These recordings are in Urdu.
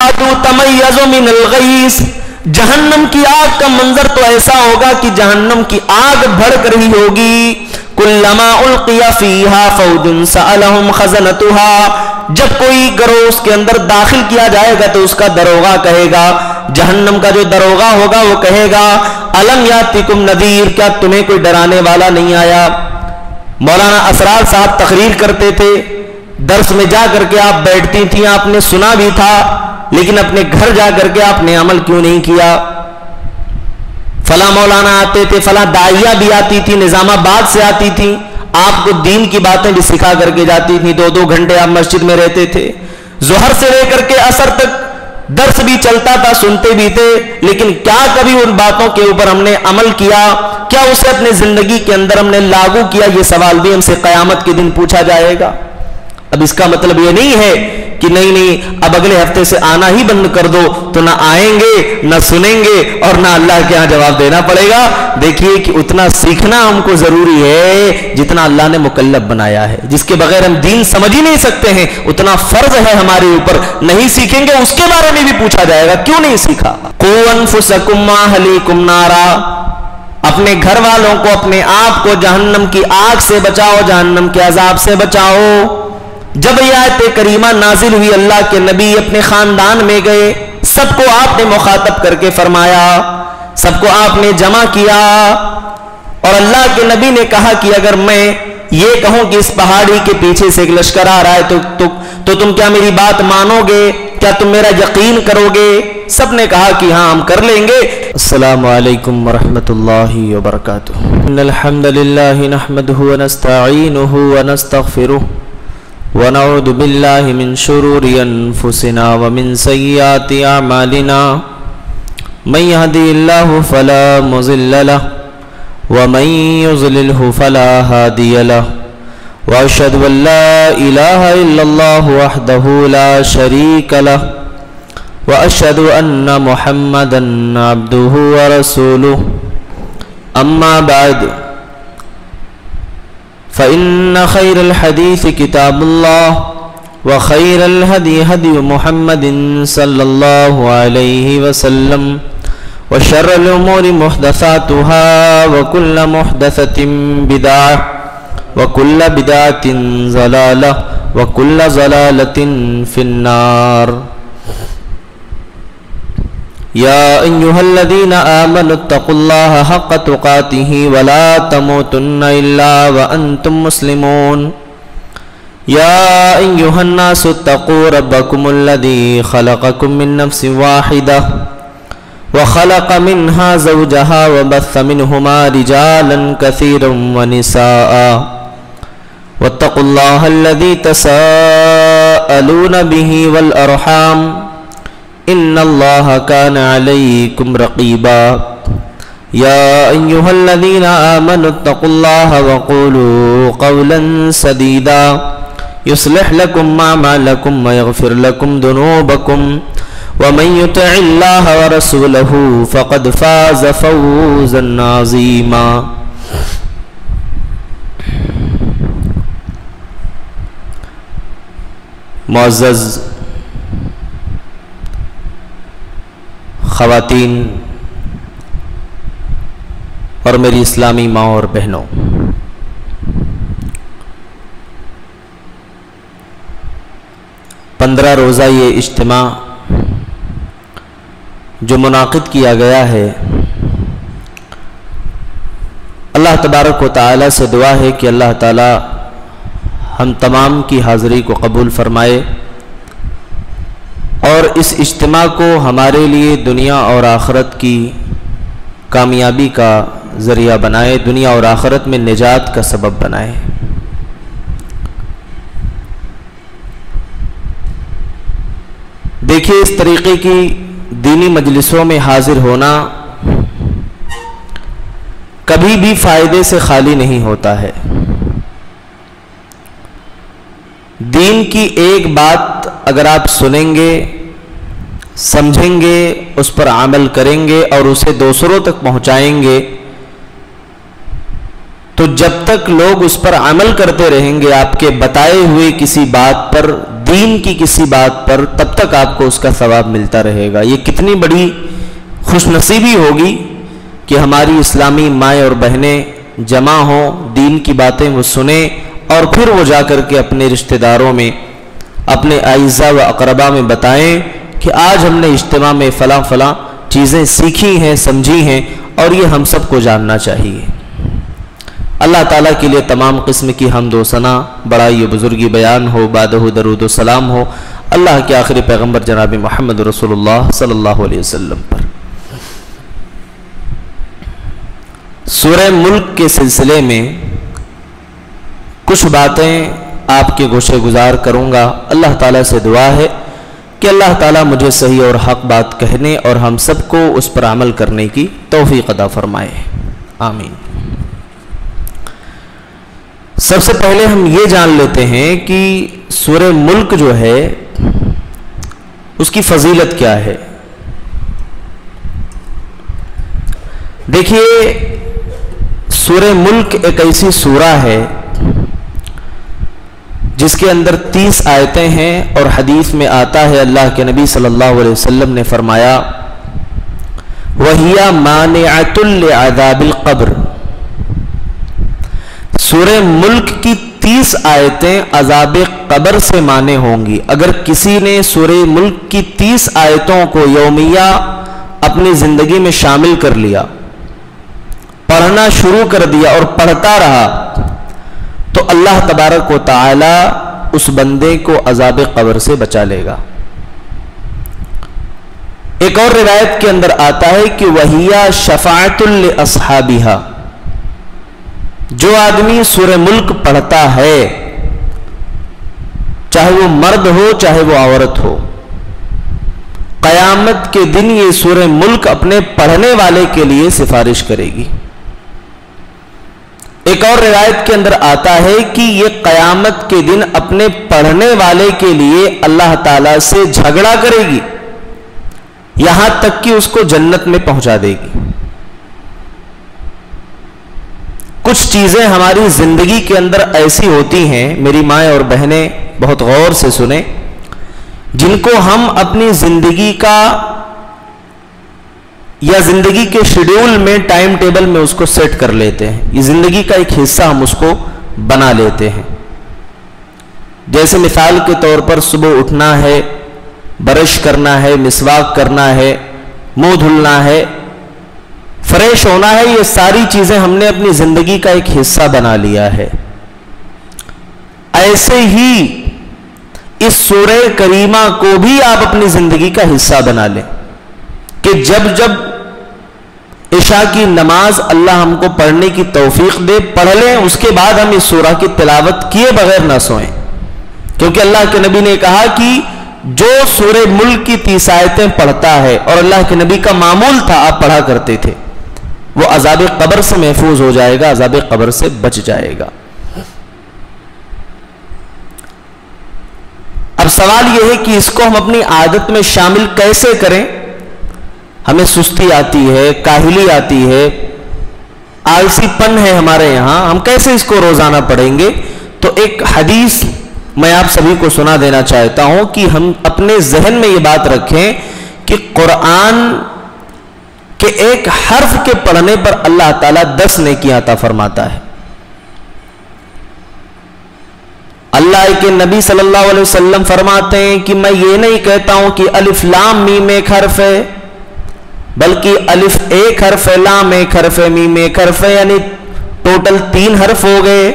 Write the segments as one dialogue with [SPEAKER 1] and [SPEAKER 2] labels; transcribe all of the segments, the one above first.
[SPEAKER 1] تمیز من الغیث، جہنم کی آگ کا منظر تو ایسا ہوگا کہ جہنم کی آگ بھڑک رہی ہوگی. کلما القی فیہا فوج سألہم خزنتها، جب کوئی گروہ اس کے اندر داخل کیا جائے گا تو اس کا دروغہ کہے گا، جہنم کا جو دروغہ ہوگا وہ کہے گا الم یاتکم نذیر، کیا تمہیں کوئی ڈرانے والا نہیں آیا؟ مولانا اسرار صاحب تقریر کرتے تھے، درس میں جا کر کے آپ بیٹھتی تھیں، آپ نے سنا بھی تھا، لیکن اپنے گھر جا کر کے آپ نے عمل کیوں نہیں کیا؟ فلاں مولانا آتے تھے، فلاں داعیہ بھی آتی تھی، نظام آباد سے آتی تھی، آپ کو دین کی باتیں بھی سکھا کر کے جاتی تھی، 2 گھنٹے آپ مسجد میں رہتے تھے، ظہر سے لے کر کے عصر تک درس بھی چلتا تھا، سنتے بھی تھے، لیکن کیا کبھی ان باتوں کے اوپر ہم نے عمل کیا؟ کیا اسے اپنے زندگی کے اندر ہم نے لاگو کیا؟ یہ سوال بھی ہم سے قیامت کے دن پوچھا جائے گا. اب اس کا مطلب یہ نہیں ہے کہ نہیں اب اگلے ہفتے سے آنا ہی بند کر دو، تو نہ آئیں گے، نہ سنیں گے، اور نہ اللہ کے ہاں جواب دینا پڑے گا. دیکھیے کہ اتنا سیکھنا ہم کو ضروری ہے جتنا اللہ نے مکلف بنایا ہے. جس کے بغیر ہم دین سمجھ ہی نہیں سکتے ہیں، اتنا فرض ہے ہمارے اوپر. نہیں سیکھیں گے اس کے بارے میں بھی پوچھا جائے گا کیوں نہیں سیکھا. قوا انفسکم واہلیکم نارا، اپنے گھر والوں کو، اپنے آپ کو جہنم کی آگ سے بچاؤ، جہنم کے عذاب سے بچاؤ. جب یہ آیت کریمہ نازل ہوئی، اللہ کے نبی اپنے خاندان میں گئے، سب کو آپ نے مخاطب کر کے فرمایا، سب کو آپ نے جمع کیا، اور اللہ کے نبی نے کہا کہ اگر میں یہ کہوں کہ اس پہاڑی کے پیچھے سے ایک لشکر آ رہا ہے تو تم کیا میری بات مانو گے؟ کیا تم میرا یقین کرو گے؟ سب نے کہا کہ ہاں ہم کر لیں گے. السلام علیکم ورحمۃ اللہ وبرکاتہ. ان الحمد للہ نحمده ونستعینه ونستغفره ونعوذ باللہ من شرور انفسنا ومن سیئات اعمالنا، من يهدي الله فلا مضل له ومن يضلله فلا هادي له، واشهد ان لا اله الا الله وحده لا شريك له، واشهد ان محمدا عبده ورسوله. اما بعد، فإن خير الحديث كتاب الله، وخير الهدي هدي محمد صلى الله عليه وسلم، وشر الأمور محدثاتها، وكل محدثة بدعة، وكل بدعة ضلالة، وكل ضلالة في النار. يا أيها الذين آمنوا اتقوا الله حق تقاته ولا تموتن إلا وأنتم مسلمون. يا أيها الناس اتقوا ربكم الذي خلقكم من نفس واحدة وخلق منها زوجها وبث منهما رجالا كثيرا ونساء، واتقوا الله الذي تساءلون به والأرحام، ان اللہ کان علیکم رقیبا. یا ایہا الذین آمنوا اتقوا اللہ وقولوا قولا سدیدا یصلح لکم اعمالکم ویغفر لکم ذنوبکم ومن یطع اللہ ورسولہ فقد فاز فوزا عظیما. معزز خواتین اور میری اسلامی ماں اور بہنوں، پندرہ روزہ یہ اجتماع جو منعقد کیا گیا ہے، اللہ تبارک و تعالی سے دعا ہے کہ اللہ تعالی ہم تمام کی حاضری کو قبول فرمائے، اور اس اجتماع کو ہمارے لیے دنیا اور آخرت کی کامیابی کا ذریعہ بنائے، دنیا اور آخرت میں نجات کا سبب بنائے. دیکھیے، اس طریقے کی دینی مجلسوں میں حاضر ہونا کبھی بھی فائدے سے خالی نہیں ہوتا ہے. دین کی ایک بات اگر آپ سنیں گے، سمجھیں گے، اس پر عمل کریں گے اور اسے دوسروں تک پہنچائیں گے، تو جب تک لوگ اس پر عمل کرتے رہیں گے، آپ کے بتائے ہوئے کسی بات پر دین کی کسی بات پر، تب تک آپ کو اس کا ثواب ملتا رہے گا۔ یہ کتنی بڑی خوش نصیبی ہوگی کہ ہماری اسلامی مائیں اور بہنیں جمع ہوں، دین کی باتیں وہ سنیں، اور پھر وہ جا کر کے اپنے رشتہ داروں میں، اپنے اعزاء و اقربا میں بتائیں کہ آج ہم نے اجتماع میں فلاں فلاں چیزیں سیکھی ہیں، سمجھی ہیں، اور یہ ہم سب کو جاننا چاہیے۔ اللہ تعالیٰ کے لیے تمام قسم کی حمد و ثنا، بڑائی و بزرگی بیان ہو، بعدہ درود و سلام ہو اللہ کے آخری پیغمبر جناب محمد رسول اللہ صلی اللہ علیہ وسلم پر۔ سورہ ملک کے سلسلے میں کچھ باتیں آپ کے گوشے گزار کروں گا۔ اللہ تعالیٰ سے دعا ہے کہ اللہ تعالیٰ مجھے صحیح اور حق بات کہنے اور ہم سب کو اس پر عمل کرنے کی توفیق عطا فرمائے، آمین۔ سب سے پہلے ہم یہ جان لیتے ہیں کہ سورہ ملک جو ہے اس کی فضیلت کیا ہے۔ دیکھیے، سورہ ملک ایک ایسی سورہ ہے جس کے اندر 30 آیتیں ہیں، اور حدیث میں آتا ہے اللہ کے نبی صلی اللہ علیہ وسلم نے فرمایا وَهِيَ مَانِعَةٌ لِعَذَابِ الْقَبْرِ، سورہ ملک کی 30 آیتیں عذاب قبر سے مانع ہوں گی۔ اگر کسی نے سورہ ملک کی 30 آیتوں کو یومیہ اپنی زندگی میں شامل کر لیا، پڑھنا شروع کر دیا اور پڑھتا رہا، تو اللہ تبارک و تعالی اس بندے کو عذاب قبر سے بچا لے گا۔ ایک اور روایت کے اندر آتا ہے کہ وَهِيَ شَفَاعَةٌ لِأَصْحَابِهَا، جو آدمی سورہ ملک پڑھتا ہے، چاہے وہ مرد ہو چاہے وہ عورت ہو، قیامت کے دن یہ سورہ ملک اپنے پڑھنے والے کے لیے سفارش کرے گی۔ ایک اور روایت کے اندر آتا ہے کہ یہ قیامت کے دن اپنے پڑھنے والے کے لیے اللہ تعالیٰ سے جھگڑا کرے گی، یہاں تک کہ اس کو جنت میں پہنچا دے گی۔ کچھ چیزیں ہماری زندگی کے اندر ایسی ہوتی ہیں، میری مائیں اور بہنیں بہت غور سے سنیں، جن کو ہم اپنی زندگی کا یا زندگی کے شیڈول میں، ٹائم ٹیبل میں اس کو سیٹ کر لیتے ہیں، یہ زندگی کا ایک حصہ ہم اس کو بنا لیتے ہیں۔ جیسے مثال کے طور پر صبح اٹھنا ہے، برش کرنا ہے، مسواک کرنا ہے، منہ دھلنا ہے، فریش ہونا ہے، یہ ساری چیزیں ہم نے اپنی زندگی کا ایک حصہ بنا لیا ہے۔ ایسے ہی اس سورہ کریمہ کو بھی آپ اپنی زندگی کا حصہ بنا لیں کہ جب جب عشاء کی نماز اللہ ہم کو پڑھنے کی توفیق دے، پڑھ لیں، اس کے بعد ہم اس سورہ کی تلاوت کیے بغیر نہ سوئیں، کیونکہ اللہ کے نبی نے کہا کہ جو سورہ ملک کی 30 آیتیں پڑھتا ہے، اور اللہ کے نبی کا معمول تھا، آپ پڑھا کرتے تھے، وہ عذاب قبر سے محفوظ ہو جائے گا، عذاب قبر سے بچ جائے گا۔ اب سوال یہ ہے کہ اس کو ہم اپنی عادت میں شامل کیسے کریں؟ ہمیں سستی آتی ہے، کاہلی آتی ہے، آلسی پن ہے ہمارے یہاں، ہم کیسے اس کو روزانہ پڑھیں گے؟ تو ایک حدیث میں آپ سبھی کو سنا دینا چاہتا ہوں کہ ہم اپنے ذہن میں یہ بات رکھیں کہ قرآن کے ایک حرف کے پڑھنے پر اللہ تعالیٰ 10 نیکیاں عطا فرماتا ہے۔ اللہ کے نبی صلی اللہ علیہ وسلم فرماتے ہیں کہ میں یہ نہیں کہتا ہوں کہ الف لام میم ایک حرف ہے، بلکہ الف ایک حرف ہے، لام ایک حرف ہے، میم ایک حرف ہے، یعنی ٹوٹل 3 حرف ہو گئے۔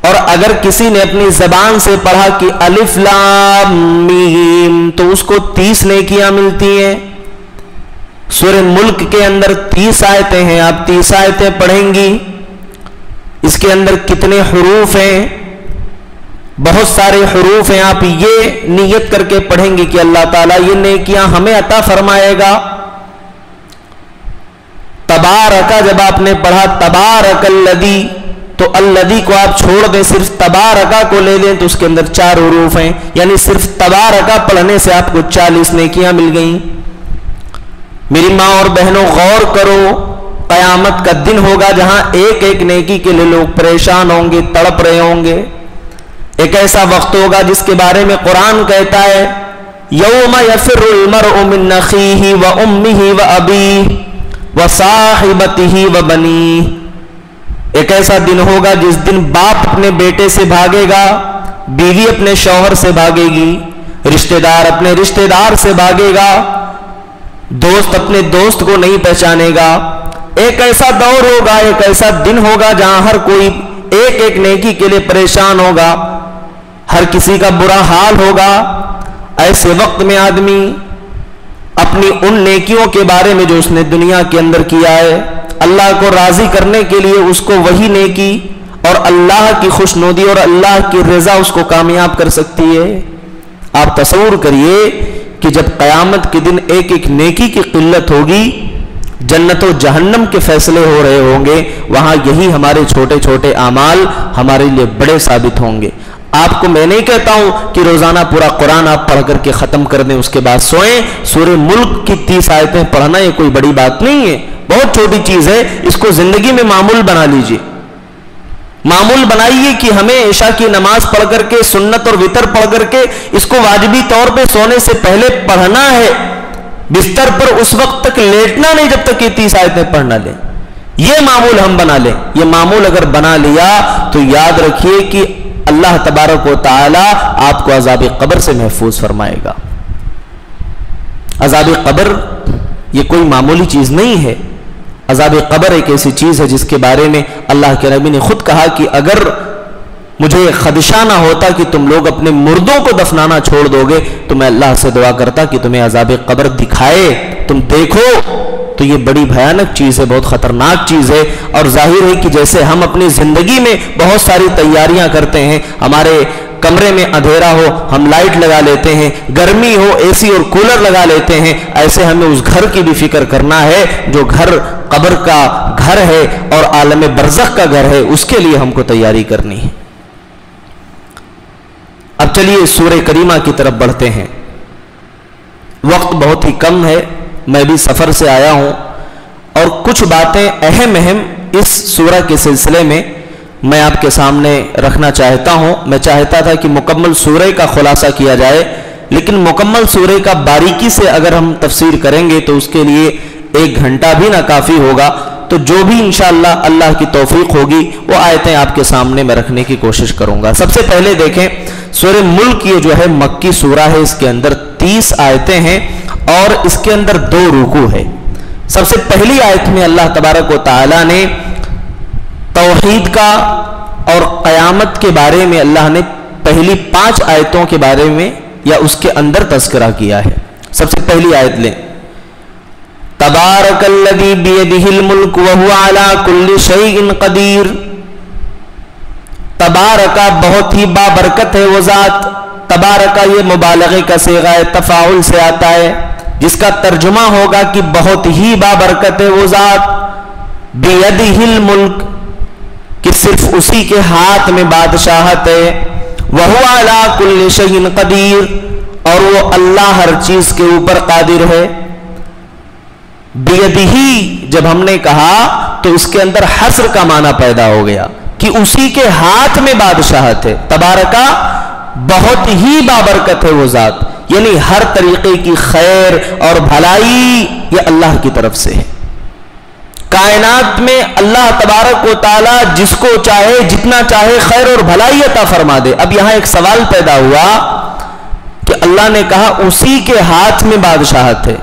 [SPEAKER 1] اور اگر کسی نے اپنی زبان سے پڑھا کہ الف لام میم، تو اس کو 30 نیکیاں ملتی ہیں۔ سورہ ملک کے اندر 30 آیتیں ہیں، آپ 30 آیتیں پڑھیں گی، اس کے اندر کتنے حروف ہیں؟ بہت سارے حروف ہیں۔ آپ یہ نیت کر کے پڑھیں گے کہ اللہ تعالیٰ یہ نیکیاں ہمیں عطا فرمائے گا۔ تبارکا، جب آپ نے پڑھا تبارک الذی، تو الذی کو آپ چھوڑ دیں، صرف تبارکا کو لے لیں، تو اس کے اندر 4 حروف ہیں، یعنی صرف تبارکا پڑھنے سے آپ کو 40 نیکیاں مل گئیں۔ میری ماں اور بہنوں غور کرو، قیامت کا دن ہوگا جہاں ایک ایک نیکی کے لیے لوگ پریشان ہوں گے، تڑپ رہے ہوں گے، ایک ایسا وقت ہوگا جس کے بارے میں قرآن کہتا ہے یوم یفر المرء من اخیہ و امہ و ابیہ و صاحبتہ و بنیہ. ایک ایسا دن ہوگا جس دن باپ اپنے بیٹے سے بھاگے گا، بیوی اپنے شوہر سے بھاگے گی، رشتہ دار اپنے رشتہ دار سے بھاگے گا، دوست اپنے دوست کو نہیں پہچانے گا. ایک ایسا دور ہوگا، ایک ایسا دن ہوگا جہاں ہر کوئی ایک ایک نیکی کے لیے پریشان ہوگا، ہر کسی کا برا حال ہوگا. ایسے وقت میں آدمی اپنی ان نیکیوں کے بارے میں جو اس نے دنیا کے اندر کیا ہے، اللہ کو راضی کرنے کے لیے اس کو وہی نیکی اور اللہ کی خوشنودی اور اللہ کی رضا اس کو کامیاب کر سکتی ہے. آپ تصور کریے کہ جب قیامت کے دن ایک ایک نیکی کی قلت ہوگی، جنت و جہنم کے فیصلے ہو رہے ہوں گے، وہاں یہی ہمارے چھوٹے چھوٹے اعمال ہمارے لیے بڑے ثابت ہوں گے. آپ کو میں نہیں کہتا ہوں کہ روزانہ پورا قرآن آپ پڑھ کر کے ختم کر دیں، اس کے بعد سوئیں. سورہ ملک کی 30 آیتیں پڑھنا یہ کوئی بڑی بات نہیں ہے، بہت چھوٹی چیز ہے. اس کو زندگی میں معمول بنا لیجئے، معمول بنائیے کہ ہمیں عشاء کی نماز پڑھ کر کے، سنت اور وتر پڑھ کر کے اس کو واجبی طور پہ سونے سے پہلے پڑھنا ہے. بستر پر اس وقت تک لیٹنا نہیں جب تک یہ 30 آیتیں پڑھ نہ لیں. یہ معمول ہم بنا لیں. یہ معمول اگر بنا لیا تو یاد رکھیے کہ اللہ تبارک و تعالی آپ کو عذاب قبر سے محفوظ فرمائے گا. عذاب قبر یہ کوئی معمولی چیز نہیں ہے. عذاب قبر ایک ایسی چیز ہے جس کے بارے میں اللہ کے نبی نے خود کہا کہ اگر مجھے خدشہ نہ ہوتا کہ تم لوگ اپنے مردوں کو دفنانا چھوڑ دو گے تو میں اللہ سے دعا کرتا کہ تمہیں عذاب قبر دکھائے، تم دیکھو. تو یہ بڑی بھیانک چیز ہے، بہت خطرناک چیز ہے. اور ظاہر ہے کہ جیسے ہم اپنی زندگی میں بہت ساری تیاریاں کرتے ہیں، ہمارے کمرے میں اندھیرا ہو ہم لائٹ لگا لیتے ہیں، گرمی ہو اے سی اور کولر لگا لیتے ہیں، ایسے ہمیں اس گھر کی بھی فکر کرنا ہے جو گھر قبر کا گھر ہے اور عالم برزخ کا گھر ہے، اس کے لیے ہم کو تیاری کرنی ہے. اب چلیے سورہ کریمہ کی طرف بڑھتے ہیں. وقت بہت ہی کم ہے، میں بھی سفر سے آیا ہوں اور کچھ باتیں اہم اس سورہ کے سلسلے میں میں آپ کے سامنے رکھنا چاہتا ہوں. میں چاہتا تھا کہ مکمل سورہ کا خلاصہ کیا جائے، لیکن مکمل سورہ کا باریکی سے اگر ہم تفسیر کریں گے تو اس کے لیے 1 گھنٹہ بھی نہ کافی ہوگا. تو جو بھی انشاءاللہ اللہ کی توفیق ہوگی وہ آیتیں آپ کے سامنے میں رکھنے کی کوشش کروں گا. سب سے پہلے دیکھیں سورہ ملک یہ جو ہے مکی سورہ ہے، اس کے اندر 30 آیتیں ہیں اور اس کے اندر 2 رکوع ہے. سب سے پہلی آیت میں اللہ تبارک و تعالی نے توحید کا اور قیامت کے بارے میں اللہ نے پہلی 5 آیتوں کے بارے میں یا اس کے اندر تذکرہ کیا ہے. سب سے پہلی آیت لیں، تبارک الذی بیدہ الملک وہو علی کل شیء قدیر. تبارکہ بہت ہی بابرکت ہے وہ ذات. تبارکہ یہ مبالغے کا صیغہ ہے، تفاعل سے آتا ہے، جس کا ترجمہ ہوگا کہ بہت ہی بابرکت ہے وہ ذات. بیدہ الملک کہ صرف اسی کے ہاتھ میں بادشاہت ہے. وہو علی کل شیء قدیر اور وہ اللہ ہر چیز کے اوپر قادر ہے. بیدہ جب ہم نے کہا تو اس کے اندر حصر کا معنی پیدا ہو گیا کہ اسی کے ہاتھ میں بادشاہت ہے. تبارکہ بہت ہی بابرکت ہے وہ ذات، یعنی ہر طریقے کی خیر اور بھلائی یہ اللہ کی طرف سے ہے. کائنات میں اللہ تبارک و تعالی جس کو چاہے جتنا چاہے خیر اور بھلائی عطا فرما دے. اب یہاں ایک سوال پیدا ہوا کہ اللہ نے کہا اسی کے ہاتھ میں بادشاہت ہے،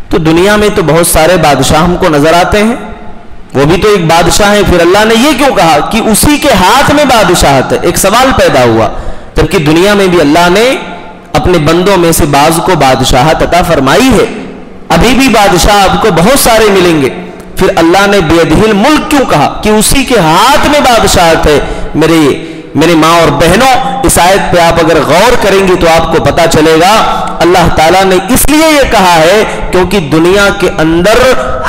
[SPEAKER 1] تو دنیا میں تو بہت سارے بادشاہ ہم کو نظر آتے ہیں، وہ بھی تو ایک بادشاہ ہیں، پھر اللہ نے یہ کیوں کہا کہ اسی کے ہاتھ میں بادشاہت ہے؟ ایک سوال پیدا ہوا، جبکہ دنیا میں بھی اللہ نے اپنے بندوں میں سے بعض کو بادشاہت عطا فرمائی ہے. ابھی بھی بادشاہ آپ کو بہت سارے ملیں گے. پھر اللہ نے بیدہ الملک کیوں کہا کہ اسی کے ہاتھ میں بادشاہت ہے؟ میرے ماں اور بہنوں، اس آیت پہ آپ اگر غور کریں گے تو آپ کو پتا چلے گا اللہ تعالیٰ نے اس لیے یہ کہا ہے کیونکہ دنیا کے اندر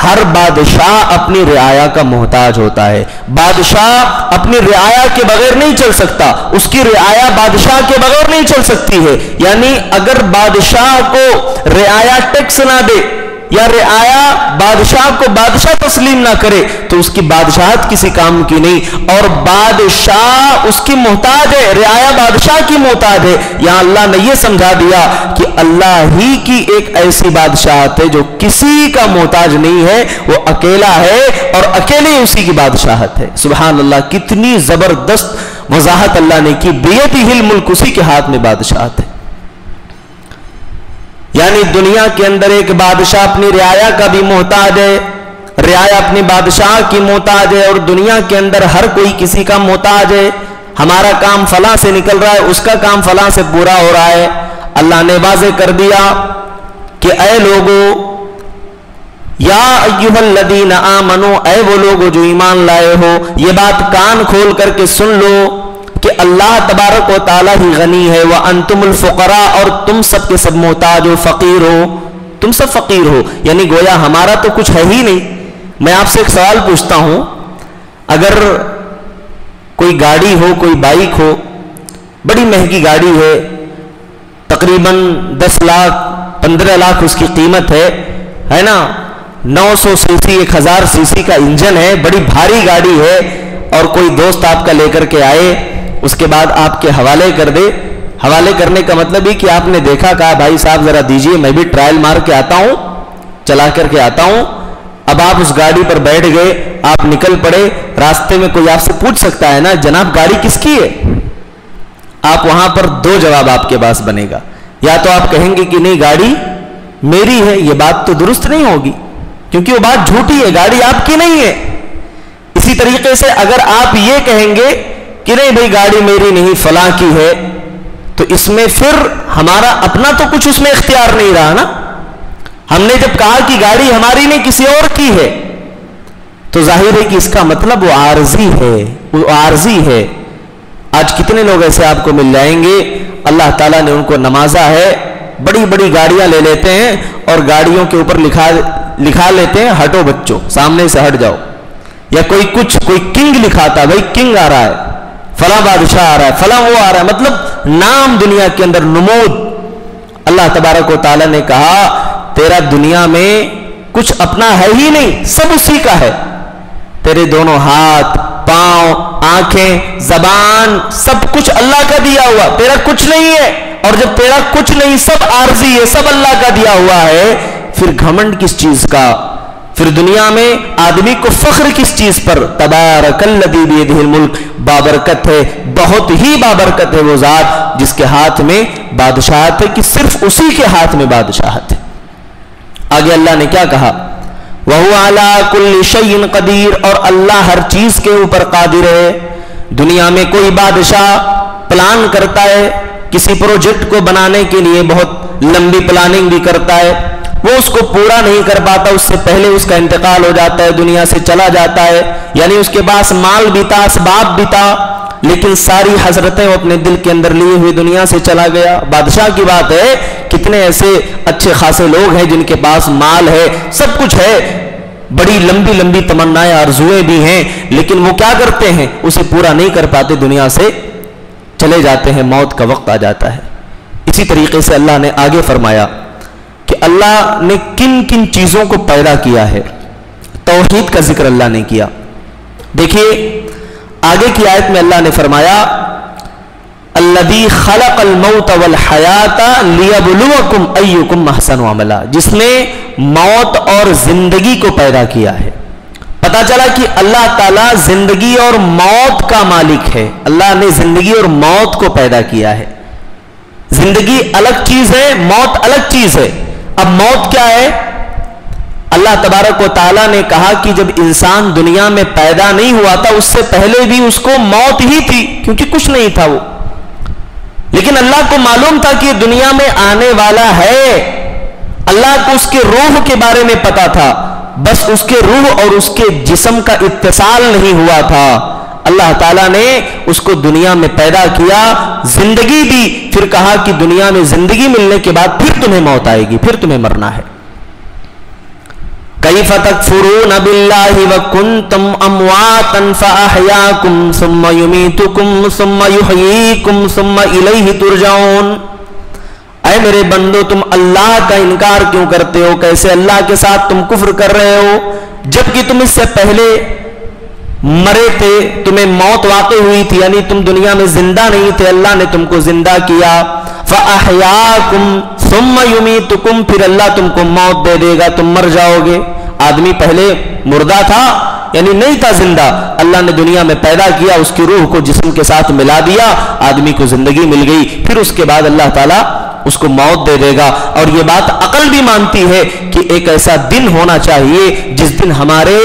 [SPEAKER 1] ہر بادشاہ اپنی رعایا کا محتاج ہوتا ہے. بادشاہ اپنی رعایا کے بغیر نہیں چل سکتا، اس کی رعایا بادشاہ کے بغیر نہیں چل سکتی ہے. یعنی اگر بادشاہ کو رعایا ٹیکس نہ دے یا رعایا بادشاہ کو بادشاہ تسلیم نہ کرے تو اس کی بادشاہت کسی کام کی نہیں، اور بادشاہ اس کی محتاج ہے، رعایا بادشاہ کی محتاج ہے۔ یہاں اللہ نے یہ سمجھا دیا کہ اللہ ہی کی ایک ایسی بادشاہت ہے جو کسی کا محتاج نہیں ہے، وہ اکیلا ہے اور اکیلے اسی کی بادشاہت ہے۔ سبحان اللہ، کتنی زبردست وضاحت اللہ نے کی، بیدہ الملک، اسی کے ہاتھ میں بادشاہت ہے۔ یعنی دنیا کے اندر ایک بادشاہ اپنی رعایا کا بھی محتاج ہے، رعایا اپنی بادشاہ کی محتاج ہے، اور دنیا کے اندر ہر کوئی کسی کا محتاج ہے۔ ہمارا کام فلاں سے نکل رہا ہے، اس کا کام فلاں سے پورا ہو رہا ہے۔ اللہ نے واضح کر دیا کہ اے لوگو، یا ایھا الذین آمنو، اے وہ لوگو جو ایمان لائے ہو، یہ بات کان کھول کر کے سن لو کہ اللہ تبارک و تعالی ہی غنی ہے، وانتم الفقراء، اور تم سب کے سب محتاج ہو، فقیر ہو، تم سب فقیر ہو۔ یعنی گویا ہمارا تو کچھ ہے ہی نہیں۔ میں آپ سے ایک سوال پوچھتا ہوں، اگر کوئی گاڑی ہو، کوئی بائک ہو، بڑی مہنگی گاڑی ہے، تقریباً 10 لاکھ 15 لاکھ اس کی قیمت ہے نا، 900 سی سی 1000 سی سی کا انجن ہے، بڑی بھاری گاڑی ہے، اور کوئی دوست آپ کا لے کر کے آئے، اس کے بعد آپ کے حوالے کر دے۔ حوالے کرنے کا مطلب ہی کہ آپ نے دیکھا، کہا بھائی صاحب ذرا دیجئے، میں بھی ٹرائل مار کے آتا ہوں، چلا کر کے آتا ہوں۔ اب آپ اس گاڑی پر بیٹھ گئے، آپ نکل پڑے، راستے میں کوئی آپ سے پوچھ سکتا ہے نا جناب گاڑی کس کی ہے؟ آپ وہاں پر 2 جواب آپ کے پاس بنے گا، یا تو آپ کہیں گے کہ نہیں گاڑی میری ہے، یہ بات تو درست نہیں ہوگی کیونکہ وہ بات جھوٹی ہے، گاڑی آپ کی نہیں ہے۔ اسی طریقے سے اگر آپ یہ کہیں گے کہ نہیں بھائی گاڑی میری نہیں فلاں کی ہے، تو اس میں پھر ہمارا اپنا تو کچھ اس میں اختیار نہیں رہا نا۔ ہم نے جب کہا کہ گاڑی ہماری نہیں کسی اور کی ہے، تو ظاہر ہے کہ اس کا مطلب وہ عارضی ہے، وہ عارضی ہے۔ آج کتنے لوگ ایسے آپ کو مل جائیں گے، اللہ تعالیٰ نے ان کو نوازا ہے، بڑی بڑی گاڑیاں لے لیتے ہیں اور گاڑیوں کے اوپر لکھا لیتے ہیں ہٹو بچوں، سامنے سے ہٹ جاؤ، یا کوئی کنگ لکھاتا، بھائی کنگ آ رہا ہے، فلاں بادشاہ آ رہا ہے، فلاں وہ آ رہا ہے، مطلب نام دنیا کے اندر نمود۔ اللہ تبارک و تعالیٰ نے کہا تیرا دنیا میں کچھ اپنا ہے ہی نہیں، سب اسی کا ہے۔ تیرے دونوں ہاتھ، پاؤں، آنکھیں، زبان، سب کچھ اللہ کا دیا ہوا، تیرا کچھ نہیں ہے۔ اور جب تیرا کچھ نہیں، سب عارضی ہے، سب اللہ کا دیا ہوا ہے، پھر گھمنڈ کس چیز کا؟ پھر دنیا میں آدمی کو فخر کس چیز پر؟ تبارک الذی بیدہ الملک، بابرکت ہے، بہت ہی بابرکت ہے وہ ذات جس کے ہاتھ میں بادشاہت ہے، کہ صرف اسی کے ہاتھ میں بادشاہت ہے۔ آگے اللہ نے کیا کہا؟ وَهُوَ عَلَىٰ كُلِّ شَيْءٍ قَدِيرٌ، اور اللہ ہر چیز کے اوپر قادر ہے۔ دنیا میں کوئی بادشاہ پلان کرتا ہے، کسی پروجیکٹ کو بنانے کے لیے بہت لمبی پلاننگ بھی کرتا ہے، وہ اس کو پورا نہیں کر پاتا، اس سے پہلے اس کا انتقال ہو جاتا ہے، دنیا سے چلا جاتا ہے، یعنی اس کے پاس مال بھی تھا، اسباب بھی تھا، لیکن ساری حسرتیں وہ اپنے دل کے اندر لیے ہوئے دنیا سے چلا گیا۔ بادشاہ کی بات ہے، کتنے ایسے اچھے خاصے لوگ ہیں جن کے پاس مال ہے، سب کچھ ہے، بڑی لمبی لمبی تمنائیں آرزویں بھی ہیں، لیکن وہ کیا کرتے ہیں؟ اسے پورا نہیں کر پاتے، دنیا سے چلے جاتے ہیں، موت کا وقت آ جاتا ہے۔ اسی طریقے سے اللہ نے آگے فرمایا کہ اللہ نے کن کن چیزوں کو پیدا کیا ہے۔ توحید کا ذکر اللہ نے کیا۔ دیکھیے آگے کی آیت میں اللہ نے فرمایا الذی خلق الموت والحیات لیبلوکم ایکم احسن عملا، جس نے موت اور زندگی کو پیدا کیا ہے۔ پتا چلا کہ اللہ تعالیٰ زندگی اور موت کا مالک ہے، اللہ نے زندگی اور موت کو پیدا کیا ہے۔ زندگی الگ چیز ہے، موت الگ چیز ہے۔ اب موت کیا ہے؟ اللہ تبارک و تعالیٰ نے کہا کہ جب انسان دنیا میں پیدا نہیں ہوا تھا، اس سے پہلے بھی اس کو موت ہی تھی، کیونکہ کچھ نہیں تھا وہ، لیکن اللہ کو معلوم تھا کہ دنیا میں آنے والا ہے۔ اللہ کو اس کے روح کے بارے میں پتا تھا، بس اس کے روح اور اس کے جسم کا اتصال نہیں ہوا تھا۔ اللہ تعالیٰ نے اس کو دنیا میں پیدا کیا، زندگی دی، پھر کہا کہ دنیا میں زندگی ملنے کے بعد پھر تمہیں موت آئے گی، پھر تمہیں مرنا ہے۔ کیف تکفرون باللہ وکنتم امواتا فاحیاکم ثم یمیتکم ثم یحییکم ثم الیہ ترجعون۔ اے میرے بندو تم اللہ کا انکار کیوں کرتے ہو؟ کیسے اللہ کے ساتھ تم کفر کر رہے ہو جبکہ تم اس سے پہلے مرے تھے، تمہیں موت واقع ہوئی تھی، یعنی تم دنیا میں زندہ نہیں تھے، اللہ نے تم کو زندہ کیا۔ فَأَحْيَاكُمْ ثُمَّ يُمِيتُكُمْ، پھر اللہ تم کو موت دے دے گا، تم مر جاؤ گے۔ آدمی پہلے مردہ تھا، یعنی نہیں تھا زندہ، اللہ نے دنیا میں پیدا کیا، اس کی روح کو جسم کے ساتھ ملا دیا، آدمی کو زندگی مل گئی، پھر اس کے بعد اللہ تعالیٰ اس کو موت دے دے گا۔ اور یہ بات عقل بھی مانتی ہے کہ ایک ایسا دن ہونا چاہیے جس دن ہمارے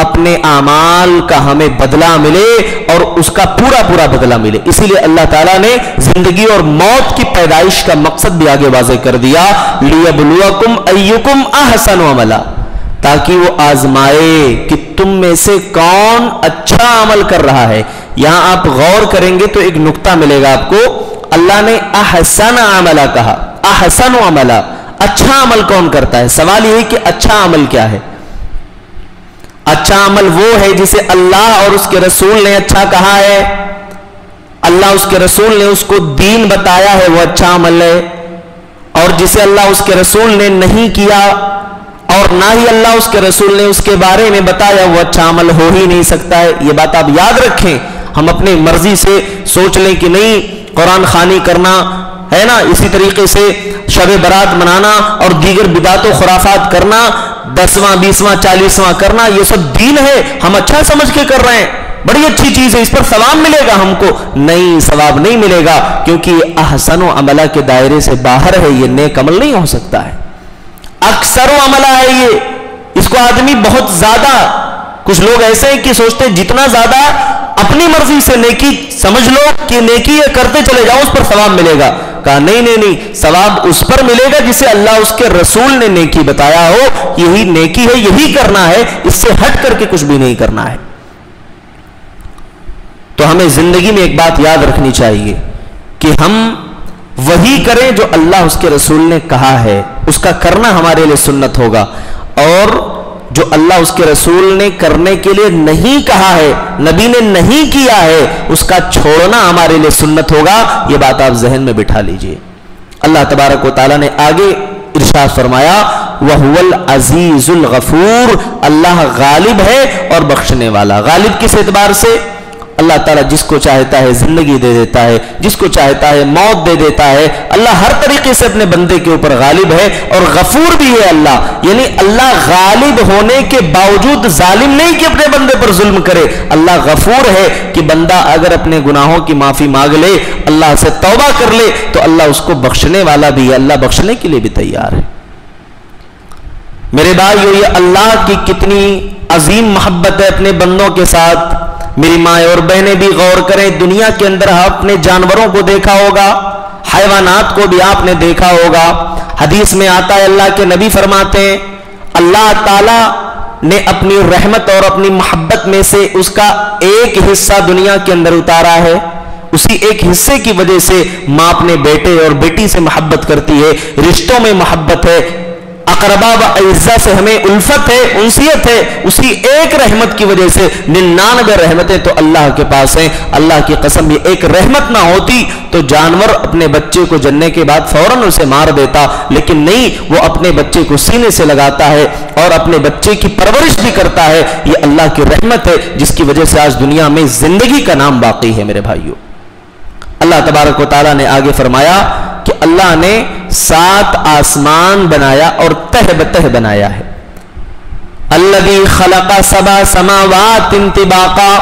[SPEAKER 1] اپنے اعمال کا ہمیں بدلہ ملے اور اس کا پورا پورا بدلہ ملے۔ اسی لیے اللہ تعالیٰ نے زندگی اور موت کی پیدائش کا مقصد بھی آگے واضح کر دیا، لِيَبْلُوَكُمْ أَيُّكُمْ أَحْسَنُ عَمَلًا، تاکہ وہ آزمائے کہ تم میں سے کون اچھا عمل کر رہا ہے۔ یہاں آپ غور کریں گے تو ایک نقطہ ملے گا آپ کو، اللہ نے احسن عملہ کہا، احسن عملہ، اچھا عمل کون کرتا ہے؟ سوال یہ ہے کہ اچھا عمل کیا ہے؟ اچھا عمل وہ ہے جسے اللہ اور اس کے رسول نے اچھا کہا ہے، اللہ اس کے رسول نے اس کو دین بتایا ہے، وہ اچھا عمل ہے۔ اور جسے اللہ اس کے رسول نے نہیں کیا اور نہ ہی اللہ اس کے رسول نے اس کے بارے میں بتایا، وہ اچھا عمل ہو ہی نہیں سکتا ہے۔ یہ بات آپ یاد رکھیں۔ ہم اپنی مرضی سے سوچ لیں کہ نہیں قرآن خوانی کرنا ہے نا، اسی طریقے سے شب برات منانا اور دیگر بدعات و خرافات کرنا، 10واں 20واں 40واں کرنا، یہ سب دین ہے، ہم اچھا سمجھ کے کر رہے ہیں، بڑی اچھی چیز ہے، اس پر ثواب ملے گا ہم کو۔ نہیں، ثواب نہیں ملے گا، کیونکہ یہ احسن و عملہ کے دائرے سے باہر ہے، یہ نیک عمل نہیں ہو سکتا ہے، اکثر و عملہ ہے یہ۔ اس کو آدمی بہت زیادہ، کچھ لوگ ایسے ہیں کہ سوچتے جتنا زیادہ اپنی مرضی سے نیکی سمجھ لو کہ نیکی یہ کرتے چلے جاؤ، اس پر ثواب ملے گا۔ کہا نہیں نہیں نہیں، ثواب اس پر ملے گا جسے اللہ اس کے رسول نے نیکی بتایا ہو، یہی نیکی ہے، یہی کرنا ہے، اس سے ہٹ کر کے کچھ بھی نہیں کرنا ہے۔ تو ہمیں زندگی میں ایک بات یاد رکھنی چاہیے کہ ہم وہی کریں جو اللہ اس کے رسول نے کہا ہے، اس کا کرنا ہمارے لیے سنت ہوگا، اور جو اللہ اس کے رسول نے کرنے کے لیے نہیں کہا ہے، نبی نے نہیں کیا ہے، اس کا چھوڑنا ہمارے لیے سنت ہوگا۔ یہ بات آپ ذہن میں بٹھا لیجئے۔ اللہ تبارک و تعالیٰ نے آگے ارشاد فرمایا، وَهُوَ الْعَزِيزُ الْغَفُورُ، اللہ غالب ہے اور بخشنے والا۔ غالب کس اعتبار سے؟ اللہ تعالیٰ جس کو چاہتا ہے زندگی دے دیتا ہے، جس کو چاہتا ہے موت دے دیتا ہے۔ اللہ ہر طریقے سے اپنے بندے کے اوپر غالب ہے، اور غفور بھی ہے اللہ، یعنی اللہ غالب ہونے کے باوجود ظالم نہیں کہ اپنے بندے پر ظلم کرے، اللہ غفور ہے کہ بندہ اگر اپنے گناہوں کی معافی مانگ لے، اللہ سے توبہ کر لے، تو اللہ اس کو بخشنے والا بھی ہے، اللہ بخشنے کے لیے بھی تیار ہے۔ میرے بھائیو، یہ اللہ کی کتنی عظیم محبت ہے اپنے بندوں کے ساتھ۔ میری ماں اور بہنیں بھی غور کریں، دنیا کے اندر آپ نے جانوروں کو دیکھا ہوگا، حیوانات کو بھی آپ نے دیکھا ہوگا۔ حدیث میں آتا ہے، اللہ کے نبی فرماتے ہیں، اللہ تعالیٰ نے اپنی رحمت اور اپنی محبت میں سے اس کا ایک حصہ دنیا کے اندر اتارا ہے، اسی ایک حصے کی وجہ سے ماں اپنے بیٹے اور بیٹی سے محبت کرتی ہے، رشتوں میں محبت ہے، اقربا و اعزا سے ہمیں الفت ہے، انسیت ہے، اسی ایک رحمت کی وجہ سے 99 رحمتیں تو اللہ کے پاس ہیں۔ اللہ کی قسم، یہ ایک رحمت نہ ہوتی تو جانور اپنے بچے کو جننے کے بعد فوراً اسے مار دیتا، لیکن نہیں، وہ اپنے بچے کو سینے سے لگاتا ہے اور اپنے بچے کی پرورش بھی کرتا ہے۔ یہ اللہ کی رحمت ہے جس کی وجہ سے آج دنیا میں زندگی کا نام باقی ہے۔ میرے بھائیوں، اللہ تبارک و تعالیٰ نے آگے فرمایا کہ اللہ نے 7 آسمان بنایا اور تہ بتہ بنایا ہے۔ الذی خلق 7 سماوات طباقا،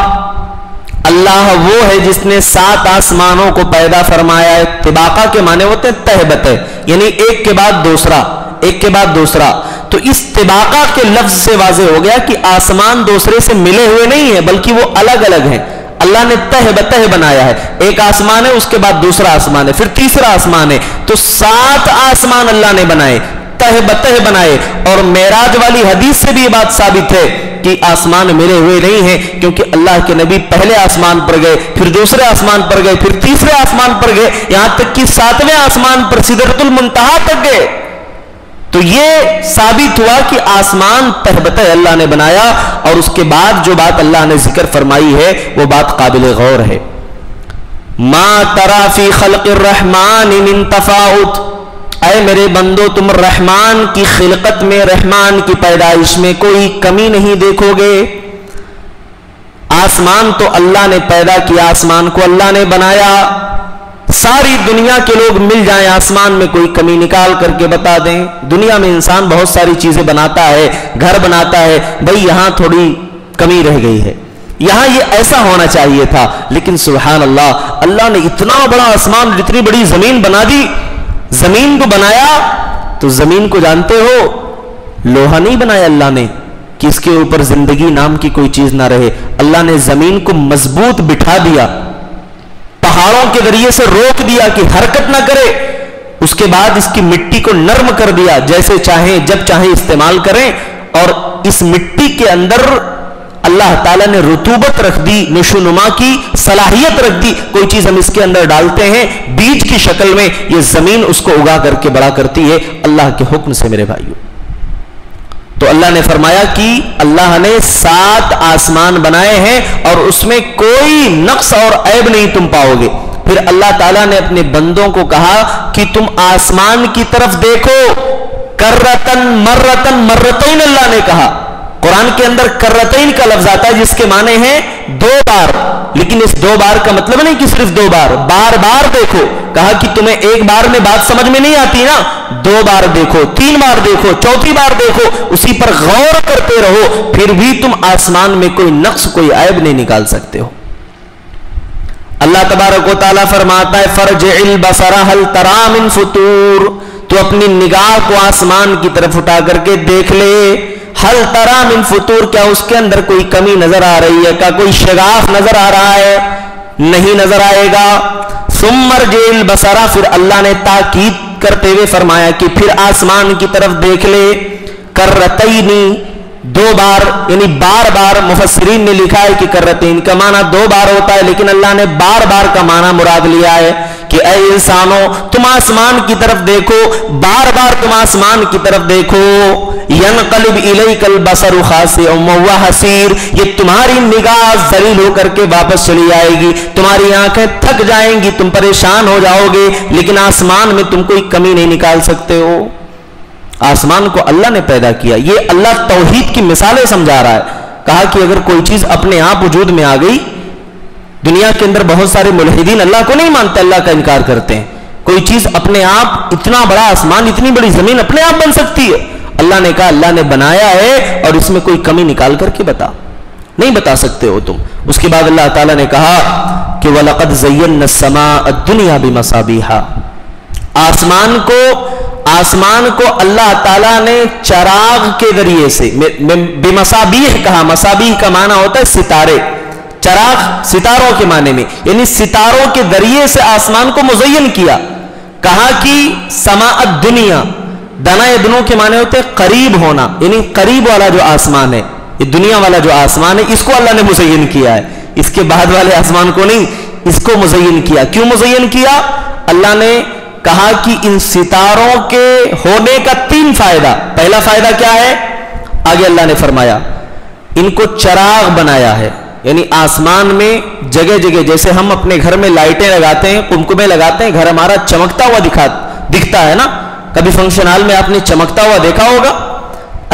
[SPEAKER 1] اللہ وہ ہے جس نے 7 آسمانوں کو پیدا فرمایا ہے۔ طباقا کے معنی ہوتے ہیں تہ بتہ، یعنی ایک کے بعد دوسرا، ایک کے بعد دوسرا۔ تو اس طباقا کے لفظ سے واضح ہو گیا کہ آسمان دوسرے سے ملے ہوئے نہیں ہیں، بلکہ وہ الگ الگ ہیں۔ اللہ نے تہ بتہ بنایا ہے، ایک آسمان ہے، اس کے بعد دوسرا آسمان ہے، پھر تیسرا آسمان ہے، تو 7 آسمان اللہ نے بنائے، تہ بتہ بنائے۔ اور معراج والی حدیث سے بھی یہ بات ثابت ہے کہ آسمان ملے ہوئے نہیں ہیں، کیونکہ اللہ کے نبی پہلے آسمان پر گئے، پھر دوسرے آسمان پر گئے، پھر تیسرے آسمان پر گئے، یہاں تک کہ 7ویں آسمان پر سدرۃ المنتہا تک گئے۔ تو یہ ثابت ہوا کہ آسمان تہ بتہ اللہ نے بنایا، اور اس کے بعد جو بات اللہ نے ذکر فرمائی ہے وہ بات قابل غور ہے۔ ما ترى فی خلق الرحمن من تفاوت، اے میرے بندو تم رحمان کی خلقت میں، رحمان کی پیدائش میں کوئی کمی نہیں دیکھو گے۔ آسمان تو اللہ نے پیدا کیا، آسمان کو اللہ نے بنایا، ساری دنیا کے لوگ مل جائیں آسمان میں کوئی کمی نکال کر کے بتا دیں۔ دنیا میں انسان بہت ساری چیزیں بناتا ہے، گھر بناتا ہے، بھئی یہاں تھوڑی کمی رہ گئی ہے، یہاں یہ ایسا ہونا چاہیے تھا، لیکن سبحان اللہ، اللہ نے اتنا بڑا آسمان، اتنی بڑی زمین بنا دی۔ زمین کو بنایا تو زمین کو جانتے ہو لوہا نہیں بنایا اللہ نے کہ اس کے اوپر زندگی نام کی کوئی چیز نہ رہے، اللہ نے زمین کو مضبوط بٹھا دیا، پہاڑوں کے ذریعے سے روک دیا کہ حرکت نہ کرے، اس کے بعد اس کی مٹی کو نرم کر دیا، جیسے چاہیں جب چاہیں استعمال کریں، اور اس مٹی کے اندر اللہ تعالیٰ نے رطوبت رکھ دی، نشوونما کی صلاحیت رکھ دی، کوئی چیز ہم اس کے اندر ڈالتے ہیں بیج کی شکل میں، یہ زمین اس کو اگا کر کے بڑا کرتی ہے اللہ کے حکم سے میرے بھائیوں۔ تو اللہ نے فرمایا کہ اللہ نے 7 آسمان بنائے ہیں اور اس میں کوئی نقص اور عیب نہیں تم پاؤ گے۔ پھر اللہ تعالیٰ نے اپنے بندوں کو کہا کہ تم آسمان کی طرف دیکھو، کرتن مرتن مرتین اللہ نے کہا۔ قرآن کے اندر کرتین کا لفظ آتا ہے جس کے معنی ہیں 2 بار، لیکن اس 2 بار کا مطلب نہیں کہ صرف 2 بار، بار بار دیکھو۔ کہا کہ تمہیں ایک بار میں بات سمجھ میں نہیں آتی نا، 2 بار دیکھو، 3 بار دیکھو، 4تھی بار دیکھو، اسی پر غور کرتے رہو، پھر بھی تم آسمان میں کوئی نقص کوئی عیب نہیں نکال سکتے ہو۔ اللہ تبارک و تعالیٰ فرماتا ہے فرجع البصر هل ترى من فطور، تو اپنی نگاہ کو آسمان کی طرف اٹھا کر کے دیکھ لے، ہل ترى من فطور، کیا اس کے اندر کوئی کمی نظر آ رہی ہے، کیا کوئی شگاف نظر آ رہا ہے؟ نہیں نظر آئے گا۔ ثم ارجع البصر، پھر اللہ نے تاکید کرتے ہوئے فرمایا کہ پھر آسمان کی طرف دیکھ لے، کرتین 2 بار، یعنی بار بار۔ مفسرین نے لکھا ہے کہ کرتین کا معنی 2 بار ہوتا ہے، لیکن اللہ نے بار بار کا معنی مراد لیا ہے کہ اے انسانوں تم آسمان کی طرف دیکھو، بار بار تم آسمان کی طرف دیکھو۔ ینقلب الیک البصر خاسئا وهو حسیر، یہ تمہاری نگاہ ذلیل ہو کر کے واپس چلی آئے گی، تمہاری آنکھیں تھک جائیں گی، تم پریشان ہو جاؤ گے، لیکن آسمان میں تم کوئی کمی نہیں نکال سکتے ہو۔ آسمان کو اللہ نے پیدا کیا، یہ اللہ توحید کی مثالیں سمجھا رہا ہے۔ کہا کہ اگر کوئی چیز اپنے آپ وجود میں آ گئی، دنیا کے اندر بہت سارے ملحدین اللہ کو نہیں مانتے، اللہ کا انکار کرتے ہیں، کوئی چیز اپنے آپ، اتنا بڑا آسمان، اتنی بڑی زمین اپنے آپ بن سکتی ہے؟ اللہ نے کہا اللہ نے بنایا ہے اور اس میں کوئی کمی نکال کر کے بتا نہیں بتا سکتے ہو تم۔ اس کے بعد اللہ تعالیٰ نے کہا کہ وَلَقَدْ زَيَّنَّا السَّمَاءَ الدُّنْيَا بِمَصَابِيحَ، آسمان کو اللہ تعالیٰ نے چراغ کے ذریعے سے، بمصابیح کہا، مصابیح کا معنی ہوتا ہے ستارے، چراغ ستاروں کے معنی میں، یعنی ستاروں کے ذریعے سے آسمان کو مزین کیا۔ کہا کہ سماء الدنیا، دنا دنوں کے معنی ہوتے ہیں قریب ہونا، یعنی قریب والا جو آسمان ہے، یہ دنیا والا جو آسمان ہے، اس کو اللہ نے مزین کیا ہے، اس کے بعد والے آسمان کو نہیں، اس کو مزین کیا۔ کیوں مزین کیا؟ اللہ نے کہا کہ ان ستاروں کے ہونے کا 3 فائدہ۔ پہلا فائدہ کیا ہے؟ آگے اللہ نے فرمایا ان کو چراغ بنایا ہے، یعنی آسمان میں جگہ جگہ، جیسے ہم اپنے گھر میں لائٹیں لگاتے ہیں، قمقمے لگاتے ہیں، گھر ہمارا چمکتا ہوا دکھتا ہے نا، کبھی فنکشن ہال میں آپ نے چمکتا ہوا دیکھا ہوگا،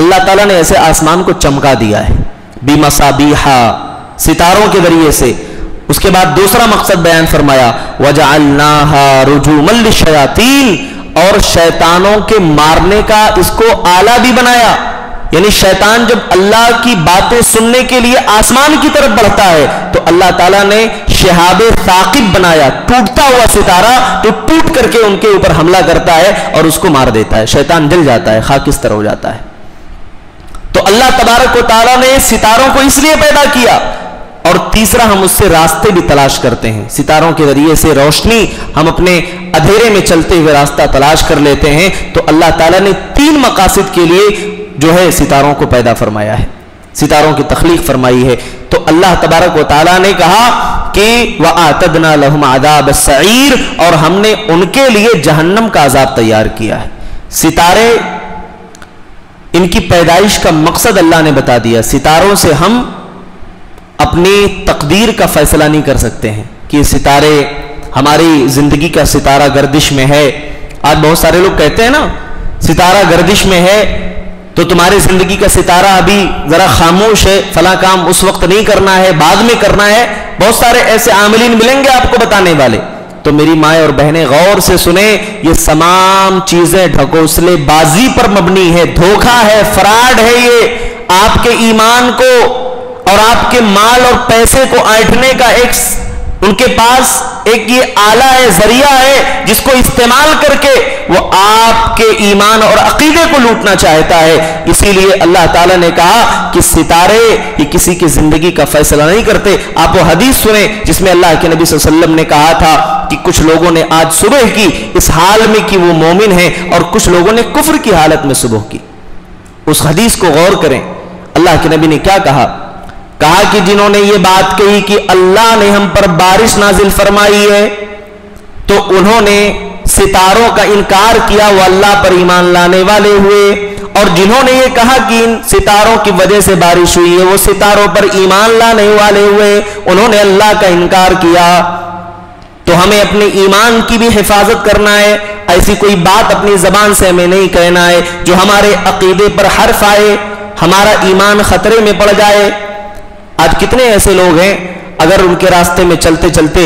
[SPEAKER 1] اللہ تعالیٰ نے ایسے آسمان کو چمکا دیا ہے بِمَصَابِيحَ، ستاروں کے ذریعے سے۔ اس کے بعد دوسرا مقصد بیان فرمایا وَجَعَلْنَاهَا رُجُومًا لِلشَّيَاطِينِ، اور شیطانوں کے مارنے کا اس کو آلہ بھی بنایا، یعنی شیطان جب اللہ کی باتیں سننے کے لیے آسمان کی طرف بڑھتا ہے تو اللہ تعالیٰ نے شہاب ثاقب بنایا، ٹوٹتا ہوا ستارہ تو ٹوٹ کر کے ان کے اوپر حملہ کرتا ہے اور اس کو مار دیتا ہے، شیطان جل جاتا ہے، خاکستر ہو جاتا ہے۔ تو اللہ تبارک و تعالیٰ نے ستاروں کو اس لیے پیدا کیا۔ اور تیسرا، ہم اس سے راستے بھی تلاش کرتے ہیں، ستاروں کے ذریعے سے روشنی، ہم اپنے اندھیرے میں چلتے ہوئے راستہ تلاش کر لیتے ہیں۔ تو اللہ تعالیٰ نے 3 مقاصد کے لیے جو ہے ستاروں کو پیدا فرمایا ہے، ستاروں کی تخلیق فرمائی ہے۔ تو اللہ تبارک و تعالیٰ نے کہا کہ وَآتَدْنَا لَهُمْ عَذَابَ السَّعِيرِ، اور ہم نے ان کے لیے جہنم کا عذاب تیار کیا ہے۔ ستارے، ان کی پیدائش کا مقصد اللہ نے بتا دیا۔ ستاروں سے ہم اپنی تقدیر کا فیصلہ نہیں کر سکتے ہیں کہ ستارے، ہماری زندگی کا ستارہ گردش میں ہے آج بہت سارے لوگ کہتے ہیں نا ستارہ گردش میں ہے تو تمہاری زندگی کا ستارہ ابھی ذرا خاموش ہے، فلاں کام اس وقت نہیں کرنا ہے، بعد میں کرنا ہے. بہت سارے ایسے عاملین ملیں گے آپ کو بتانے والے. تو میری مائیں اور بہنیں غور سے سنیں، یہ تمام چیزیں ڈھکوسلے بازی پر مبنی ہے، دھوکہ ہے، فراڈ ہے. یہ آپ کے ایمان کو اور آپ کے مال اور پیسے کو ایٹھنے کا ایک ان کے پاس ایک یہ آلہ ہے، ذریعہ ہے، جس کو استعمال کر کے وہ آپ کے ایمان اور عقیدے کو لوٹنا چاہتا ہے. اسی لیے اللہ تعالیٰ نے کہا کہ ستارے یہ کسی کی زندگی کا فیصلہ نہیں کرتے. آپ وہ حدیث سنیں جس میں اللہ کے نبی صلی اللہ علیہ وسلم نے کہا تھا کہ کچھ لوگوں نے آج صبح کی اس حال میں کہ وہ مومن ہیں، اور کچھ لوگوں نے کفر کی حالت میں صبح کی. اس حدیث کو غور کریں. اللہ کے نبی نے کیا کہا کہ جنہوں نے یہ بات کہی کہ اللہ نے ہم پر بارش نازل فرمائی ہے تو انہوں نے ستاروں کا انکار کیا، وہ اللہ پر ایمان لانے والے ہوئے. اور جنہوں نے یہ کہا کہ ان ستاروں کی وجہ سے بارش ہوئی ہے وہ ستاروں پر ایمان لانے والے ہوئے، انہوں نے اللہ کا انکار کیا. تو ہمیں اپنے ایمان کی بھی حفاظت کرنا ہے. ایسی کوئی بات اپنی زبان سے ہمیں نہیں کہنا ہے جو ہمارے عقیدے پر حرف آئے، ہمارا ایمان خطرے میں پڑ جائے. آج کتنے ایسے لوگ ہیں اگر ان کے راستے میں چلتے چلتے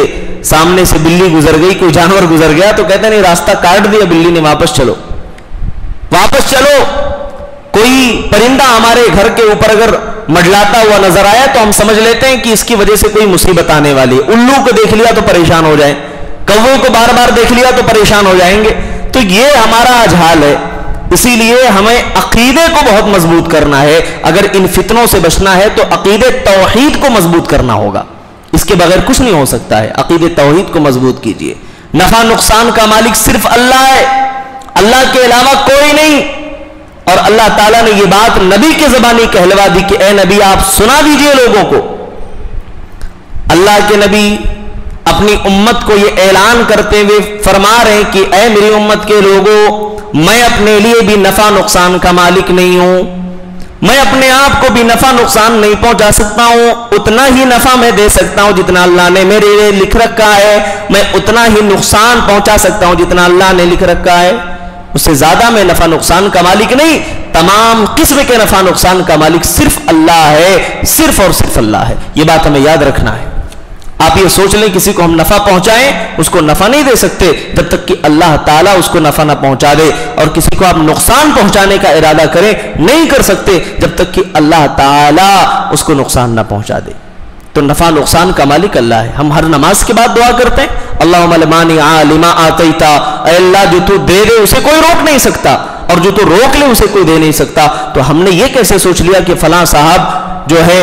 [SPEAKER 1] سامنے سے بلی گزر گئی، کوئی جانور گزر گیا تو کہتے ہیں نہیں راستہ کاٹ دیا بلی نے، واپس چلو واپس چلو. کوئی پرندہ ہمارے گھر کے اوپر اگر مڈلاتا ہوا نظر آیا تو ہم سمجھ لیتے ہیں کہ اس کی وجہ سے کوئی مصیبت آنے والی ہے. الو کو دیکھ لیا تو پریشان ہو جائیں، کوے کو بار بار دیکھ لیا تو پریشان ہو جائیں گے. تو یہ ہمارا آج حال ہے. اسی لیے ہمیں عقیدے کو بہت مضبوط کرنا ہے. اگر ان فتنوں سے بچنا ہے تو عقیدے توحید کو مضبوط کرنا ہوگا. اس کے بغیر کچھ نہیں ہو سکتا ہے. عقیدے توحید کو مضبوط کیجئے. نفع نقصان کا مالک صرف اللہ ہے، اللہ کے علاوہ کوئی نہیں. اور اللہ تعالیٰ نے یہ بات نبی کے زبانی کہلوا دی کہ اے نبی آپ سنا دیجئے لوگوں کو. اللہ کے نبی اپنی امت کو یہ اعلان کرتے ہوئے فرما رہے ہیں کہ اے میری امت کے لوگوں، میں اپنے لیے بھی نفع نقصان کا مالک نہیں ہوں. میں اپنے آپ کو بھی نفع نقصان نہیں پہنچا سکتا ہوں. اتنا ہی نفع میں دے سکتا ہوں جتنا اللہ نے میرے لیے لکھ رکھا ہے. میں اتنا ہی نقصان پہنچا سکتا ہوں جتنا اللہ نے لکھ رکھا ہے. اس سے زیادہ میں نفع نقصان کا مالک نہیں. تمام قسم کے نفع نقصان کا مالک صرف اللہ ہے، صرف اور صرف اللہ ہے. یہ بات ہمیں یاد رکھنا ہے. آپ یہ سوچ لیں کسی کو ہم نفع پہنچائیں، اس کو نفع نہیں دے سکتے جب تک کہ اللہ تعالیٰ اس کو نفع نہ پہنچا دے. اور کسی کو آپ نقصان پہنچانے کا ارادہ کریں نہیں کر سکتے جب تک کہ اللہ تعالیٰ اس کو نقصان نہ پہنچا دے. تو نفع نقصان کا مالک اللہ ہے. ہم ہر نماز کے بعد دعا کرتے ہیں اللہم لا مانع لما آتیت، اے اللہ جو تو دے دے اسے کوئی روک نہیں سکتا، اور جو تو روک لے اسے کوئی دے نہیں سکتا. تو ہم نے یہ کیسے سوچ لیا کہ فلاں صاحب جو ہے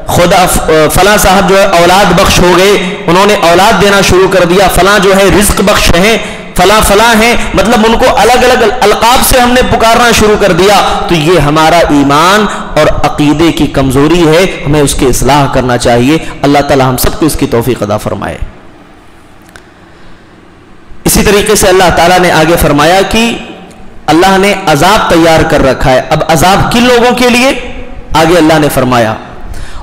[SPEAKER 1] خدا فلاں صاحب جو ہے اولاد بخش ہو گئے، انہوں نے اولاد دینا شروع کر دیا، فلاں جو ہے رزق بخش ہیں، فلاں فلاں ہیں، مطلب ان کو الگ الگ القاب سے ہم نے پکارنا شروع کر دیا. تو یہ ہمارا ایمان اور عقیدے کی کمزوری ہے. ہمیں اس کی اصلاح کرنا چاہیے. اللہ تعالی ہم سب کو اس کی توفیق عطا فرمائے. اسی طریقے سے اللہ تعالیٰ نے آگے فرمایا کہ اللہ نے عذاب تیار کر رکھا ہے. اب عذاب کن لوگوں کے لیے؟ آگے اللہ نے فرمایا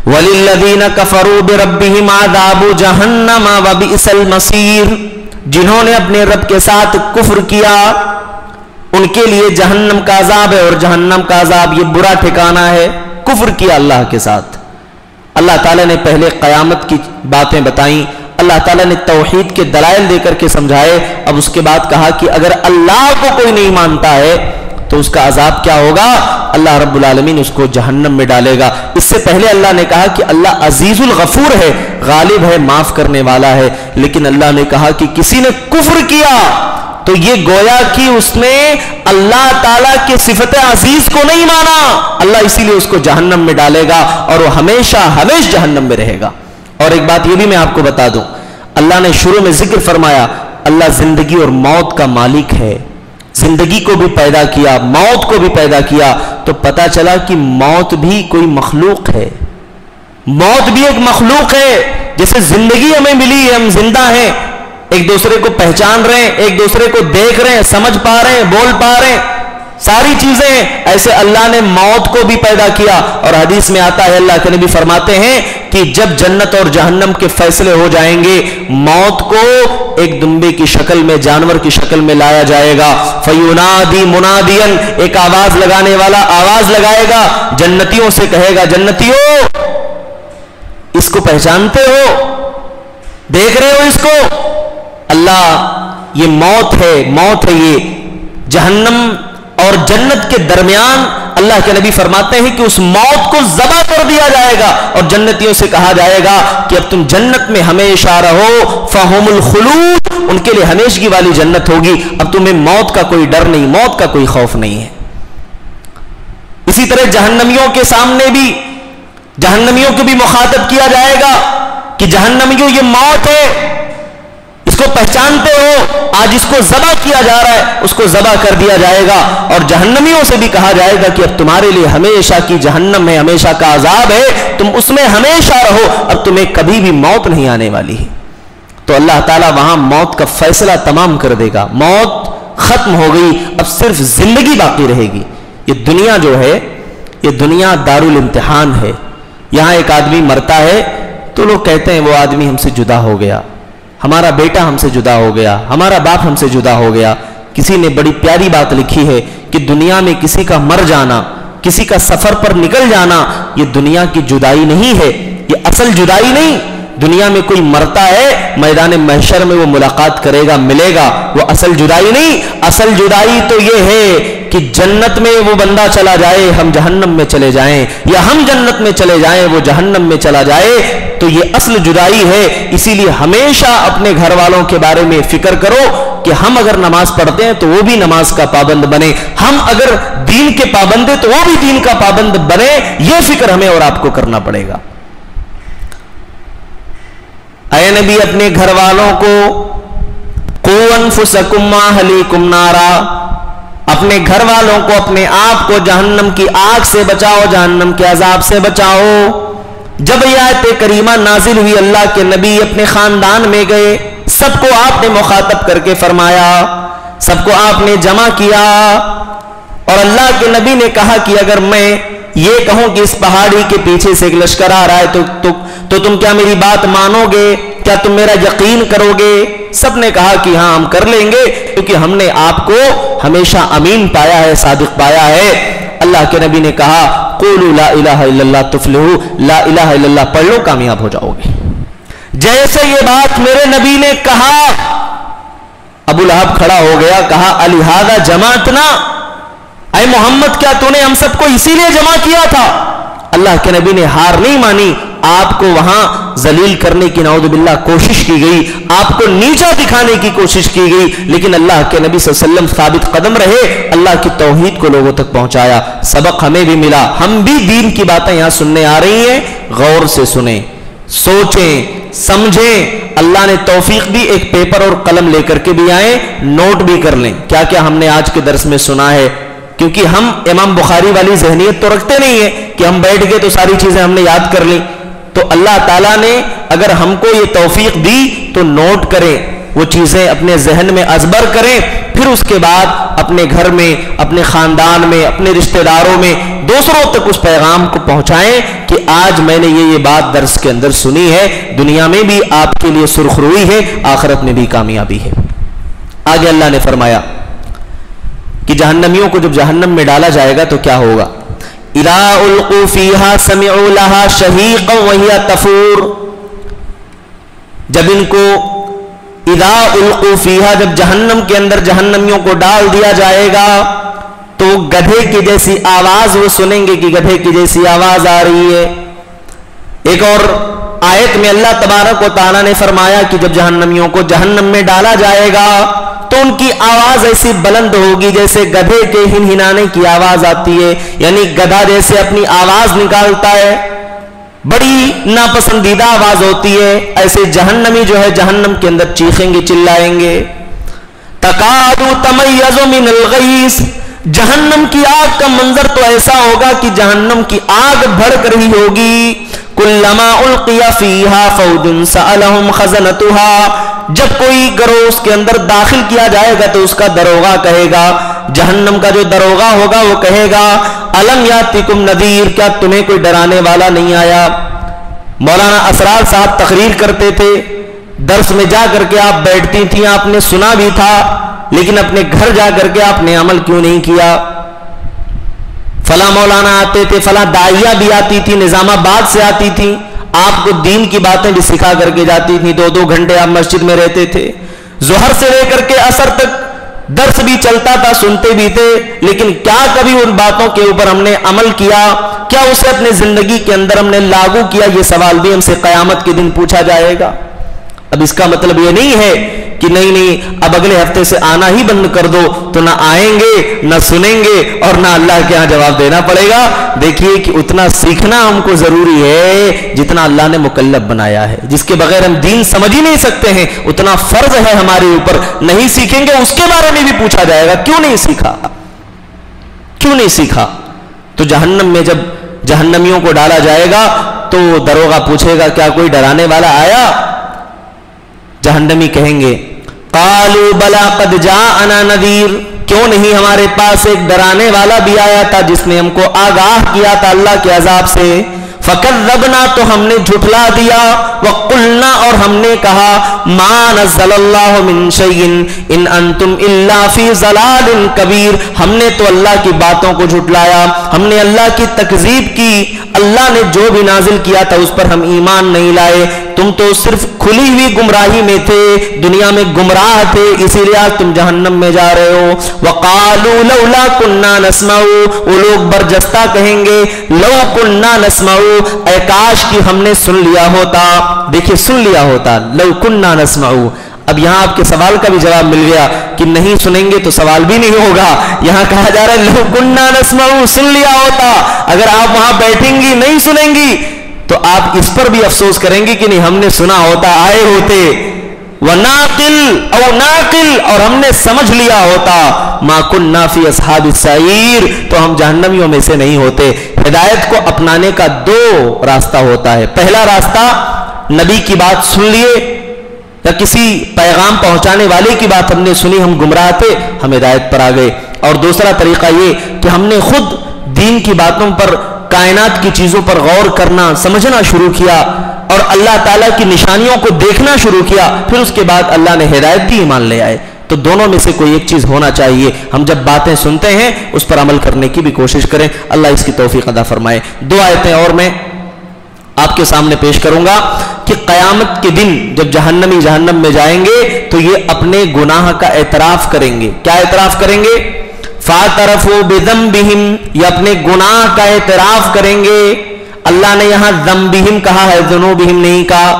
[SPEAKER 1] وَلِلَّذِينَ كَفَرُوا بِرَبِّهِمْ عَذَابُ جَهَنَّمَ وَبِئْسَ الْمَصِيرُ. جنہوں نے اپنے رب کے ساتھ کفر کیا ان کے لیے جہنم کا عذاب ہے، اور جہنم کا عذاب یہ برا ٹھکانہ ہے. کفر کیا اللہ کے ساتھ. اللہ تعالیٰ نے پہلے قیامت کی باتیں بتائیں، اللہ تعالیٰ نے توحید کے دلائل دے کر کے سمجھائے. اب اس کے بعد کہا کہ اگر اللہ کو کوئی نہیں مانتا ہے تو اس کا عذاب کیا ہوگا؟ اللہ رب العالمین اس کو جہنم میں ڈالے گا. اس سے پہلے اللہ نے کہا کہ اللہ عزیز الغفور ہے، غالب ہے، معاف کرنے والا ہے. لیکن اللہ نے کہا کہ کسی نے کفر کیا تو یہ گویا کہ اس نے اللہ تعالیٰ کے صفت عزیز کو نہیں مانا. اللہ اسی لیے اس کو جہنم میں ڈالے گا اور وہ ہمیشہ ہمیشہ جہنم میں رہے گا. اور ایک بات یہ بھی میں آپ کو بتا دوں، اللہ نے شروع میں ذکر فرمایا اللہ زندگی اور موت کا مالک ہے. زندگی کو بھی پیدا کیا، موت کو بھی پیدا کیا. تو پتا چلا کہ موت بھی کوئی مخلوق ہے. موت بھی ایک مخلوق ہے. جیسے زندگی ہمیں ملی ہے، ہم زندہ ہیں، ایک دوسرے کو پہچان رہے ہیں، ایک دوسرے کو دیکھ رہے ہیں، سمجھ پا رہے ہیں، بول پا رہے ہیں. ساری چیزیں، ایسے اللہ نے موت کو بھی پیدا کیا، اور حدیث میں آتا ہے اللہ کے نبی فرماتے ہیں کہ جب جنت اور جہنم کے فیصلے ہو جائیں گے، موت کو ایک دمبے کی شکل میں، جانور کی شکل میں لایا جائے گا، فَيُنَادِي مُنَادِيًا، ایک آواز لگانے والا آواز لگائے گا، جنتیوں سے کہے گا، جنتیوں اس کو پہچانتے ہو، دیکھ رہے ہو اس کو؟ اللہ یہ موت ہے، موت ہے یہ۔ جہنم اور جنت کے درمیان اللہ کے نبی فرماتے ہیں کہ اس موت کو ذبح کر دیا جائے گا، اور جنتیوں سے کہا جائے گا کہ اب تم جنت میں ہمیشہ رہو، فَهُمُ الْخُلُودُ، ان کے لیے ہمیشگی والی جنت ہوگی، اب تمہیں موت کا کوئی ڈر نہیں، موت کا کوئی خوف نہیں ہے۔ اسی طرح جہنمیوں کے سامنے بھی، جہنمیوں کو بھی مخاطب کیا جائے گا کہ جہنمیوں یہ موت ہے، اس کو پہچانتے ہو، آج اس کو ذبح کیا جا رہا ہے، اس کو ذبح کر دیا جائے گا، اور جہنمیوں سے بھی کہا جائے گا کہ اب تمہارے لیے ہمیشہ کی جہنم ہے، ہمیشہ کا عذاب ہے، تم اس میں ہمیشہ رہو، اب تمہیں کبھی بھی موت نہیں آنے والی ہے۔ تو اللہ تعالیٰ وہاں موت کا فیصلہ تمام کر دے گا، موت ختم ہو گئی، اب صرف زندگی باقی رہے گی۔ یہ دنیا جو ہے، یہ دنیا دارالامتحان ہے۔ یہاں ایک آدمی مرتا ہے تو لوگ کہتے ہیں وہ آدمی ہم سے جدا ہو گیا، ہمارا بیٹا ہم سے جدا ہو گیا، ہمارا باپ ہم سے جدا ہو گیا۔ کسی نے بڑی پیاری بات لکھی ہے کہ دنیا میں کسی کا مر جانا، کسی کا سفر پر نکل جانا، یہ دنیا کی جدائی نہیں ہے، یہ اصل جدائی نہیں۔ دنیا میں کوئی مرتا ہے، میدان محشر میں وہ ملاقات کرے گا، ملے گا، وہ اصل جدائی نہیں۔ اصل جدائی تو یہ ہے کہ جنت میں وہ بندہ چلا جائے، ہم جہنم میں چلے جائیں، یا ہم جنت میں چلے جائیں، وہ جہنم میں چلا جائے، تو یہ اصل جدائی ہے۔ اسی لیے ہمیشہ اپنے گھر والوں کے بارے میں فکر کرو کہ ہم اگر نماز پڑھتے ہیں تو وہ بھی نماز کا پابند بنے، ہم اگر دین کے پابند ہیں تو وہ بھی دین کا پابند بنے، یہ فکر ہمیں اور آپ کو کرنا پڑے گا۔ اے نبی اپنے گھر والوں کو قُوْ أَنفُسَكُمْ وَأَهْلِيكُمْ نَارًا، اپنے گھر والوں کو، اپنے آپ کو جہنم کی آگ سے بچاؤ، جہنم کے عذاب سے بچاؤ۔ جب یہ آیت کریمہ نازل ہوئی، اللہ کے نبی اپنے خاندان میں گئے، سب کو آپ نے مخاطب کر کے فرمایا، سب کو آپ نے جمع کیا، اور اللہ کے نبی نے کہا کہ اگر میں یہ کہوں کہ اس پہاڑی کے پیچھے سے ایک لشکر آ رہا ہے تو تم کیا میری بات مانو گے؟ کیا تم میرا یقین کرو گے؟ سب نے کہا کہ ہاں ہم کر لیں گے، کیونکہ ہم نے آپ کو ہمیشہ امین پایا ہے، صادق پایا ہے۔ اللہ کے نبی نے کہا قولوا لا الہ الا اللہ تفلحوا، لا الہ الا اللہ پڑھ لو کامیاب ہو جاؤ گے۔ جیسے یہ بات میرے نبی نے کہا، ابو لہب کھڑا ہو گیا، کہا الہذا جمعتنا، اے محمد کیا تو نے ہم سب کو اسی لیے جمع کیا تھا؟ اللہ کے نبی نے ہار نہیں مانی، آپ کو وہاں ذلیل کرنے کی نعوذ باللہ کوشش کی گئی، آپ کو نیچا دکھانے کی کوشش کی گئی، لیکن اللہ کے نبی صلی اللہ علیہ وسلم ثابت قدم رہے، اللہ کی توحید کو لوگوں تک پہنچایا۔ سبق ہمیں بھی ملا، ہم بھی دین کی باتیں یہاں سننے آ رہی ہیں، غور سے سنیں، سوچیں، سمجھیں۔ اللہ نے توفیق دی، ایک پیپر اور قلم لے کر کے بھی آئیں، نوٹ بھی کر لیں کیا کیا ہم نے آج کے درس میں سنا ہے، کیونکہ ہم امام بخاری والی ذہنیت تو رکھتے نہیں ہیں کہ ہم بیٹھ گئے تو ساری چیزیں ہم نے یاد کر لی۔ تو اللہ تعالیٰ نے اگر ہم کو یہ توفیق دی تو نوٹ کریں، وہ چیزیں اپنے ذہن میں ازبر کریں، پھر اس کے بعد اپنے گھر میں، اپنے خاندان میں، اپنے رشتہ داروں میں، دوسروں تک اس پیغام کو پہنچائیں کہ آج میں نے یہ بات درس کے اندر سنی ہے، دنیا میں بھی آپ کے لیے سرخروئی ہے، آخرت میں بھی کامیابی ہے۔ آگے اللہ نے فرمایا کہ جہنمیوں کو جب جہنم میں ڈالا جائے گا تو کیا ہوگا؟ اِذَا أُلْقُوا فِيهَا سَمِعُوا لَهَا شَهِيقًا وَهِيَ تَفُورُ، جب ان کو اِذَا أُلْقُوا فِيهَا، جب جہنم کے اندر جہنمیوں کو ڈال دیا جائے گا تو گدھے کی جیسی آواز وہ سنیں گے کہ گدھے کی جیسی آواز آ رہی ہے۔ ایک اور آیت میں اللہ تبارک و تعالیٰ نے فرمایا کہ جب جہنمیوں کو جہنم میں ڈالا جائے گا تو ان کی آواز ایسی بلند ہوگی جیسے گدھے کے ہنہنانے کی آواز آتی ہے، یعنی گدھا جیسے اپنی آواز نکالتا ہے، بڑی ناپسندیدہ آواز ہوتی ہے، ایسے جہنمی جو ہے جہنم کے اندر چیخیں گے، چلائیں گے۔ تکاد تمیز من الغیظ، جہنم کی آگ کا منظر تو ایسا ہوگا کہ جہنم کی آگ بھڑک رہی ہوگی۔ کلما القی فیہا فوج سألہم خزنتہا، جب کوئی گروہ اس کے اندر داخل کیا جائے گا تو اس کا دروغہ کہے گا جہنم کا جو دروغہ ہوگا وہ کہے گا الم یاتکم نذیر، کیا تمہیں کوئی ڈرانے والا نہیں آیا؟ مولانا اسرار صاحب تقریر کرتے تھے، درس میں جا کر کے آپ بیٹھتی تھیں، آپ نے سنا بھی تھا، لیکن اپنے گھر جا کر کے آپ نے عمل کیوں نہیں کیا؟ فلاں مولانا آتے تھے، فلاں داعیہ بھی آتی تھی، نظام آباد سے آتی تھی، آپ کو دین کی باتیں بھی سکھا کر کے جاتی تھی، 2 گھنٹے آپ مسجد میں رہتے تھے، ظہر سے لے کر کے عصر تک درس بھی چلتا تھا، سنتے بھی تھے، لیکن کیا کبھی ان باتوں کے اوپر ہم نے عمل کیا؟ کیا اسے اپنے زندگی کے اندر ہم نے لاگو کیا؟ یہ سوال بھی ہم سے قیامت کے دن پوچھا جائے گا۔ اب اس کا مطلب یہ نہیں ہے کہ نہیں اب اگلے ہفتے سے آنا ہی بند کر دو، تو نہ آئیں گے، نہ سنیں گے، اور نہ اللہ کے ہاں جواب دینا پڑے گا۔ دیکھیے کہ اتنا سیکھنا ہم کو ضروری ہے جتنا اللہ نے مکلف بنایا ہے، جس کے بغیر ہم دین سمجھ ہی نہیں سکتے ہیں، اتنا فرض ہے ہمارے اوپر۔ نہیں سیکھیں گے اس کے بارے میں بھی پوچھا جائے گا، کیوں نہیں سیکھا، کیوں نہیں سیکھا؟ تو جہنم میں جب جہنمیوں کو ڈالا جائے گا تو دروغہ پوچھے گا کیا کوئی ڈرانے والا آیا؟ جہنمی کہیں گے قالوا بلا قد جاءنا نذیر، کیوں نہیں ہمارے پاس ایک ڈرانے والا بھی آیا تھا جس نے ہم کو آگاہ کیا تھا اللہ کے عذاب سے۔ فکذبنا، تو ہم نے جھٹلا دیا، وقلنا، اور ہم نے کہا ما نزل اللہ من شیء ان انتم الا فی ضلال کبیر، ہم نے تو اللہ کی باتوں کو جھٹلایا، ہم نے اللہ کی تکذیب کی، اللہ نے جو بھی نازل کیا تھا اس پر ہم ایمان نہیں لائے، تم تو صرف کھلی ہوئی گمراہی میں تھے، دنیا میں گمراہ تھے، اسی لیے آج تم جہنم میں جا رہے ہو۔ وقالوا لولا كنا نسمع، وہ لوگ برجستہ کہیں گے لو كنا نسمع، اے کاش کہ ہم نے سن لیا ہوتا۔ دیکھیے سن لیا ہوتا، لو كنا نسمع۔ اب یہاں آپ کے سوال کا بھی جواب مل گیا کہ نہیں سنیں گے تو سوال بھی نہیں ہوگا، یہاں کہا جا رہا ہے لو كنا نسمع، سن لیا ہوتا۔ اگر آپ وہاں بیٹھیں گی نہیں سنیں گی تو آپ اس پر بھی افسوس کریں گے کہ نہیں ہم نے سنا ہوتا، آئے ہوتے، وَنَاقِلْ او ناقل، اور ہم نے سمجھ لیا ہوتا، مَا كُنَّا فِي أَصْحَابِ السَّعِيرِ، تو ہم جہنمیوں میں سے نہیں ہوتے۔ ہدایت کو اپنانے کا 2 راستہ ہوتا ہے۔ پہلا راستہ نبی کی بات سن لیے یا کسی پیغام پہنچانے والے کی بات ہم نے سنی، ہم گمراہ تھے، ہم ہدایت پر آ گئے۔ اور دوسرا طریقہ یہ کہ ہم نے خود دین کی باتوں پر، کائنات کی چیزوں پر غور کرنا، سمجھنا شروع کیا اور اللہ تعالیٰ کی نشانیوں کو دیکھنا شروع کیا، پھر اس کے بعد اللہ نے ہدایت دی، ایمان لے آئے۔ تو دونوں میں سے کوئی ایک چیز ہونا چاہیے۔ ہم جب باتیں سنتے ہیں اس پر عمل کرنے کی بھی کوشش کریں، اللہ اس کی توفیق عطا فرمائے۔ 2 آیتیں اور میں آپ کے سامنے پیش کروں گا کہ قیامت کے دن جب جہنمی جہنم میں جائیں گے تو یہ اپنے گناہ کا اعتراف کریں گے۔ کیا اعتراف کریں گے؟ فَاعْتَرَفُوا بِذَنبِهِمْ، یہ اپنے گناہ کا اعتراف کریں گے۔ اللہ نے یہاں ذنبہم کہا ہے، ذنوبہم نہیں کہا۔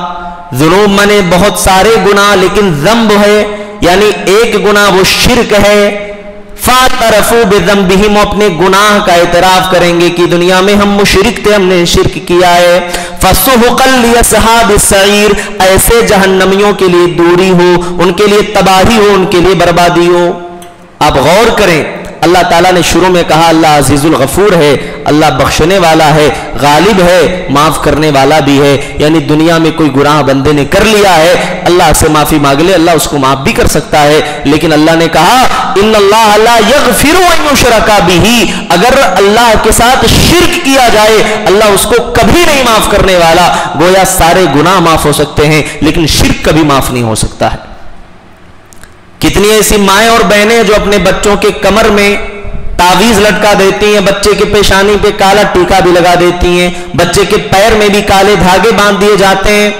[SPEAKER 1] ذنوب مانے بہت سارے گناہ، لیکن ذنب ہے یعنی ایک گناہ، وہ شرک ہے۔ فَاعْتَرَفُوا بِذَنبِهِمْ، اپنے گناہ کا اعتراف کریں گے کہ دنیا میں ہم مشرک تھے، ہم نے شرک کیا ہے۔ فَسُحْقًا لِأَصْحَابِ السَّعِيرِ، ایسے جہنمیوں کے لیے دوری ہو، ان کے لیے تباہی ہو، ان کے لیے بربادی ہو۔ آپ غور کریں، اللہ تعالیٰ نے شروع میں کہا اللہ عزیز الغفور ہے، اللہ بخشنے والا ہے، غالب ہے، معاف کرنے والا بھی ہے، یعنی دنیا میں کوئی گناہ بندے نے کر لیا ہے، اللہ سے معافی مانگ لے، اللہ اس کو معاف بھی کر سکتا ہے۔ لیکن اللہ نے کہا ان اللہ لا یغفر ان یشرک بہ، اگر اللہ کے ساتھ شرک کیا جائے اللہ اس کو کبھی نہیں معاف کرنے والا۔ گویا سارے گناہ معاف ہو سکتے ہیں لیکن شرک کبھی معاف نہیں ہو سکتا ہے۔ کتنی ایسی مائیں اور بہنیں جو اپنے بچوں کے کمر میں تعویذ لٹکا دیتی ہیں، بچے کے پیشانی پہ کالا ٹیکا بھی لگا دیتی ہیں، بچے کے پیر میں بھی کالے دھاگے باندھ دیے جاتے ہیں۔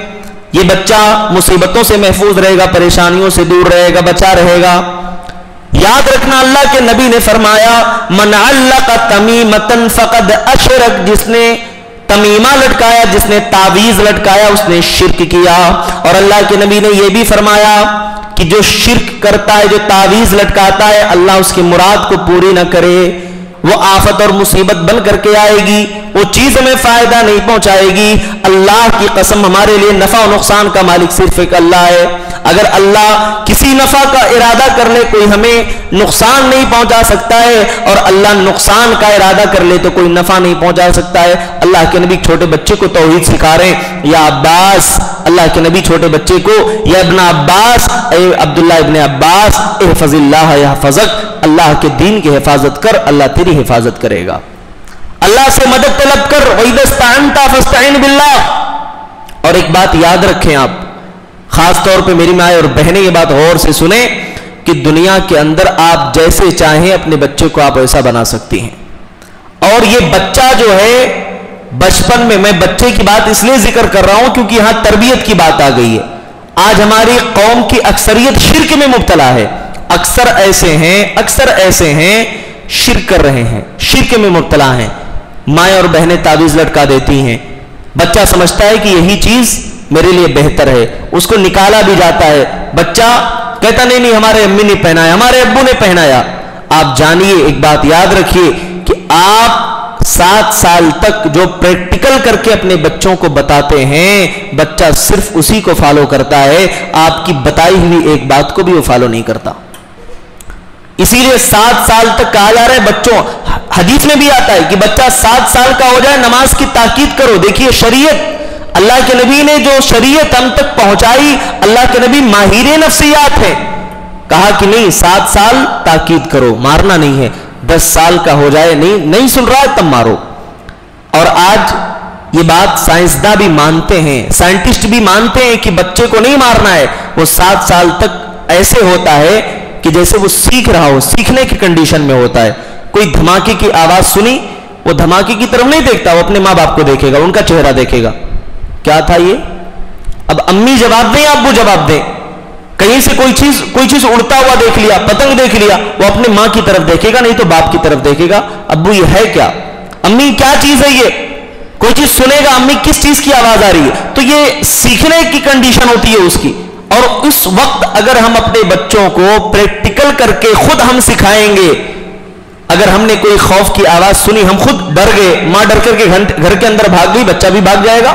[SPEAKER 1] یہ بچہ مصیبتوں سے محفوظ رہے گا، پریشانیوں سے دور رہے گا، بچا رہے گا۔ یاد رکھنا اللہ کے نبی نے فرمایا من علق تمیمۃ فقد اشرک، جس نے تمیمہ لٹکایا، جس نے تعویذ لٹکایا اس نے شرک کیا۔ اور اللہ کے نبی نے یہ بھی فرمایا کہ جو شرک کرتا ہے، جو تعویذ لٹکاتا ہے، اللہ اس کی مراد کو پوری نہ کرے، وہ آفت اور مصیبت بن کر کے آئے گی، وہ چیز ہمیں فائدہ نہیں پہنچائے گی۔ اللہ کی قسم ہمارے لیے نفع و نقصان کا مالک صرف ایک اللہ ہے۔ اگر اللہ کسی نفع کا ارادہ کر لے کوئی ہمیں نقصان نہیں پہنچا سکتا ہے، اور اللہ نقصان کا ارادہ کر لے تو کوئی نفع نہیں پہنچا سکتا ہے۔ اللہ کے نبی چھوٹے بچے کو توحید سکھا رہے ہیں، یا عباس، اللہ کے نبی چھوٹے بچے کو یا ابن عباس، اے عبداللہ ابن عباس، احفظ اللہ یحفظک، اللہ کے دین کی حفاظت کر، اللہ تیری حفاظت کرے گا۔ اللہ سے مدد طلب کر، وَإِذَا اسْتَعَنْتَ فَاسْتَعِنْ بِاللَّهِ۔ اور ایک بات یاد رکھیں آپ، خاص طور پہ میری مائیں اور بہنیں یہ بات غور سے سنیں کہ دنیا کے اندر آپ جیسے چاہیں اپنے بچے کو آپ ایسا بنا سکتی ہیں، اور یہ بچہ جو ہے بچپن میں بچے کی بات اس لیے ذکر کر رہا ہوں کیونکہ یہاں تربیت کی بات آ گئی ہے۔ آج ہماری قوم کی اکثریت شرک میں مبتلا ہے، اکثر ایسے ہیں شرک کر رہے ہیں، شرک میں مبتلا ہیں۔ مائیں اور بہنیں تعویذ لٹکا دیتی ہیں، بچہ سمجھتا ہے کہ یہی چیز میرے لیے بہتر ہے، اس کو نکالا بھی جاتا ہے، بچہ کہتا نہیں ہمارے امی نے پہنایا، ہمارے ابو نے پہنایا۔ آپ جانیے، ایک بات یاد رکھیے کہ آپ 7 سال تک جو پریکٹیکل کر کے اپنے بچوں کو بتاتے ہیں، بچہ صرف اسی کو فالو کرتا ہے، آپ کی بتائی ہوئی ایک بات کو بھی وہ فالو نہیں کرتا۔ اسی لیے 7 سال تک کہا جا رہا ہے بچوں، حدیث میں بھی آتا ہے کہ بچہ 7 سال کا ہو جائے نماز کی تاکید کرو۔ دیکھیے شریعت، اللہ کے نبی نے جو شریعت ہم تک پہنچائی، اللہ کے نبی ماہر نفسیات ہیں، کہا کہ نہیں 7 سال تاکید کرو، مارنا نہیں ہے۔ 10 سال کا ہو جائے، نہیں سن رہا ہے تب مارو۔ اور آج یہ بات سائنسداں بھی مانتے ہیں، سائنٹسٹ بھی مانتے ہیں کہ بچے کو نہیں مارنا ہے، وہ 7 سال تک ایسے ہوتا ہے کہ جیسے وہ سیکھ رہا ہو، سیکھنے کی کنڈیشن میں ہوتا ہے۔ کوئی دھماکے کی آواز سنی، وہ دھماکے کی طرف نہیں دیکھتا، وہ اپنے ماں باپ کو دیکھے گا، ان کا چہرہ دیکھے گا، کیا تھا یہ؟ اب امی جواب دیں، ابو جواب دیں، کہیں سے کوئی چیز اڑتا ہوا دیکھ لیا، پتنگ دیکھ لیا، وہ اپنے ماں کی طرف دیکھے گا، نہیں تو باپ کی طرف دیکھے گا، ابو یہ ہے کیا؟ امی کیا چیز ہے یہ؟ کوئی چیز سنے گا، امی کس چیز کی آواز آ رہی ہے؟ تو یہ سیکھنے کی کنڈیشن ہوتی ہے اس کی۔ اور اس وقت اگر ہم اپنے بچوں کو پریکٹیکل کر کے خود ہم سکھائیں گے، اگر ہم نے کوئی خوف کی آواز سنی، ہم خود ڈر گئے، ماں ڈر کر کے گھر کے اندر بھاگ گئی، بچہ بھی بھاگ جائے گا۔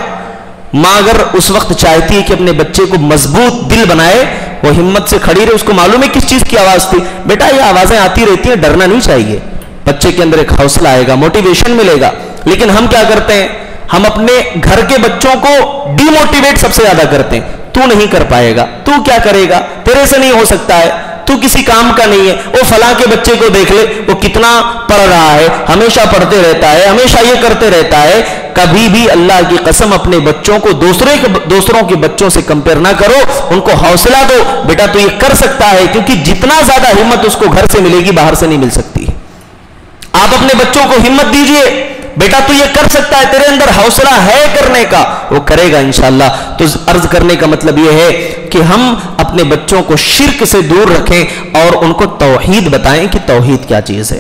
[SPEAKER 1] ماں اگر اس وقت چاہتی ہے کہ اپنے بچے کو مضبوط دل بنائے، وہ ہمت سے کھڑی رہے، اس کو معلوم ہے کس چیز کی آواز تھی، بیٹا یہ آوازیں آتی رہتی ہیں، ڈرنا نہیں چاہیے، بچے کے اندر ایک حوصلہ آئے گا، موٹیویشن ملے گا۔ لیکن ہم کیا کرتے ہیں؟ ہم اپنے گھر کے بچوں کو ڈی موٹیویٹ سب سے زیادہ کرتے ہیں، تو نہیں کر پائے گا، تو کیا کرے گا، تیرے سے نہیں ہو سکتا ہے، تو کسی کام کا نہیں ہے، وہ فلاں کے بچے کو دیکھ لے، وہ کتنا پڑھ رہا ہے، ہمیشہ پڑھتے رہتا ہے، ہمیشہ یہ کرتے رہتا ہے۔ کبھی بھی اللہ کی قسم اپنے بچوں کو دوسروں کے بچوں سے کمپیئر نہ کرو، ان کو حوصلہ دو، بیٹا تو یہ کر سکتا ہے، کیونکہ جتنا زیادہ ہمت اس کو گھر سے ملے گی باہر سے نہیں مل سکتی۔ آپ اپنے بچوں کو ہمت دیجئے، بیٹا تو یہ کر سکتا ہے، تیرے اندر حوصلہ ہے کرنے کا، وہ کرے گا انشاءاللہ۔ تو عرض کرنے کا مطلب یہ ہے کہ ہم اپنے بچوں کو شرک سے دور رکھیں اور ان کو توحید بتائیں کہ توحید کیا چیز ہے۔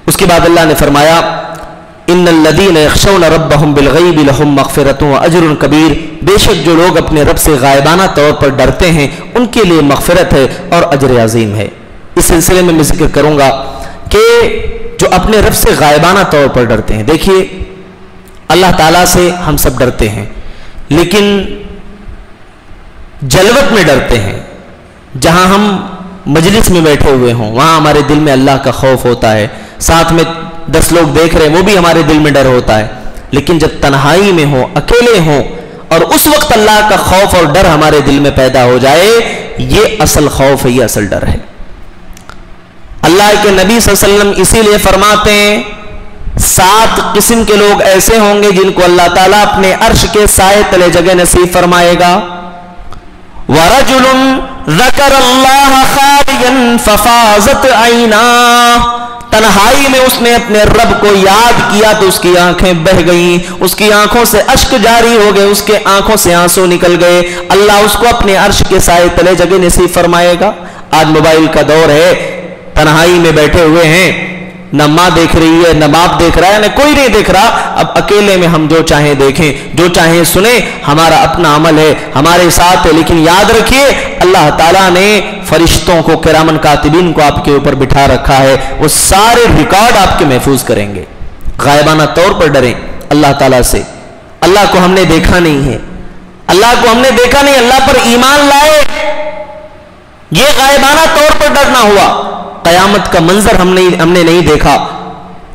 [SPEAKER 1] اس کے بعد اللہ نے فرمایا ان الذین یخشون ربهم بالغیب لهم مغفرۃ واجر کبیر، بے شک جو لوگ اپنے رب سے غائبانہ طور پر ڈرتے ہیں ان کے لیے مغفرت ہے اور اجر عظیم ہے۔ اس سلسلے میں ذکر کروں گا کہ جو اپنے رب سے غائبانہ طور پر ڈرتے ہیں، دیکھیے اللہ تعالیٰ سے ہم سب ڈرتے ہیں، لیکن جلوت میں ڈرتے ہیں، جہاں ہم مجلس میں بیٹھے ہوئے ہوں وہاں ہمارے دل میں اللہ کا خوف ہوتا ہے، ساتھ میں 10 لوگ دیکھ رہے ہیں وہ بھی ہمارے دل میں ڈر ہوتا ہے، لیکن جب تنہائی میں ہوں، اکیلے ہوں، اور اس وقت اللہ کا خوف اور ڈر ہمارے دل میں پیدا ہو جائے، یہ اصل خوف ہے، یہ اصل ڈر ہے۔ اللہ کے نبی صلی اللہ علیہ وسلم اسی لیے فرماتے ہیں 7 قسم کے لوگ ایسے ہوں گے جن کو اللہ تعالیٰ اپنے عرش کے سائے تلے جگہ نصیب فرمائے گا۔ وَرَجُلٌ ذَكَرَ اللَّهَ خَالِيًا فَفَاضَتْ عَيْنَاهُ، تنہائی میں اس نے اپنے رب کو یاد کیا تو اس کی آنکھیں بہہ گئیں، اس کی آنکھوں سے اشک جاری ہو گئے، اس کے آنکھوں سے آنسو نکل گئے، اللہ اس کو اپنے عرش کے سائے تلے جگہ نصیب فرمائے گا۔ آج موبائل کا دور ہے، تنہائی میں بیٹھے ہوئے ہیں، نہ ماں دیکھ رہی ہے، نہ باپ دیکھ رہا ہے، نہ کوئی نہیں دیکھ رہا، اب اکیلے میں ہم جو چاہیں دیکھیں، جو چاہیں سنیں، ہمارا اپنا عمل ہے، ہمارے ساتھ ہے، لیکن یاد رکھیے اللہ تعالیٰ نے فرشتوں کو، کرامن کاتبین کو آپ کے اوپر بٹھا رکھا ہے، وہ سارے ریکارڈ آپ کے محفوظ کریں گے۔ غائبانہ طور پر ڈریں اللہ تعالیٰ سے، اللہ کو ہم نے دیکھا نہیں ہے، اللہ کو ہم نے دیکھا نہیں، اللہ پر ایمان لائے، یہ غائبانہ طور پر ڈرنا ہوا۔ قیامت کا منظر ہم نے نہیں دیکھا،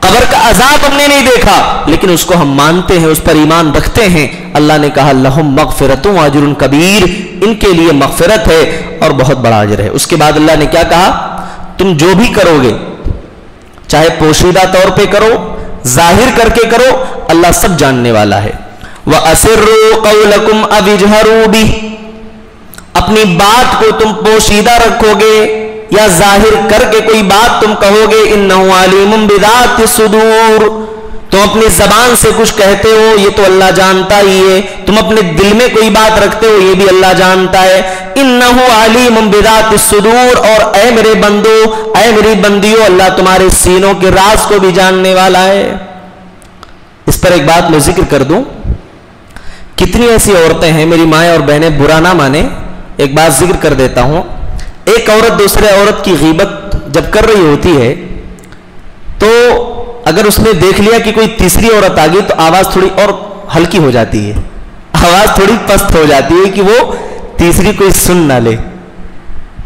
[SPEAKER 1] قبر کا عذاب ہم نے نہیں دیکھا، لیکن اس کو ہم مانتے ہیں، اس پر ایمان رکھتے ہیں۔ اللہ نے کہا لہم مغفرۃ واجر کبیر، ان کے لیے مغفرت ہے اور بہت بڑا اجر ہے۔ اس کے بعد اللہ نے کیا کہا؟ تم جو بھی کرو گے، چاہے پوشیدہ طور پہ کرو، ظاہر کر کے کرو، اللہ سب جاننے والا ہے۔ وَأَسِرُّوا قَوْلَكُمْ أَوِ اجْهَرُوا بِهِ، اپنی بات کو تم پوشیدہ رکھو گے یا ظاہر کر کے کوئی بات تم کہو گے، إِنَّهُ عَلِيمٌ بِذَاتِ الصُّدُورِ، تم اپنی زبان سے کچھ کہتے ہو یہ تو اللہ جانتا ہی ہے، تم اپنے دل میں کوئی بات رکھتے ہو یہ بھی اللہ جانتا ہے۔ إِنَّهُ عَلِيمٌ بِذَاتِ الصُّدُورِ، اور اے میرے بندو، اے میری بندیوں، اللہ تمہارے سینوں کے راز کو بھی جاننے والا ہے۔ اس پر ایک بات میں ذکر کر دوں، کتنی ایسی عورتیں ہیں، میری مائیں اور بہنیں برا نہ مانے، ایک بات ذکر کر دیتا ہوں، ایک عورت دوسرے عورت کی غیبت جب کر رہی ہوتی ہے تو اگر اس نے دیکھ لیا کہ کوئی تیسری عورت آ گئی تو آواز تھوڑی اور ہلکی ہو جاتی ہے، آواز تھوڑی پست ہو جاتی ہے کہ وہ تیسری کوئی سن نہ لے۔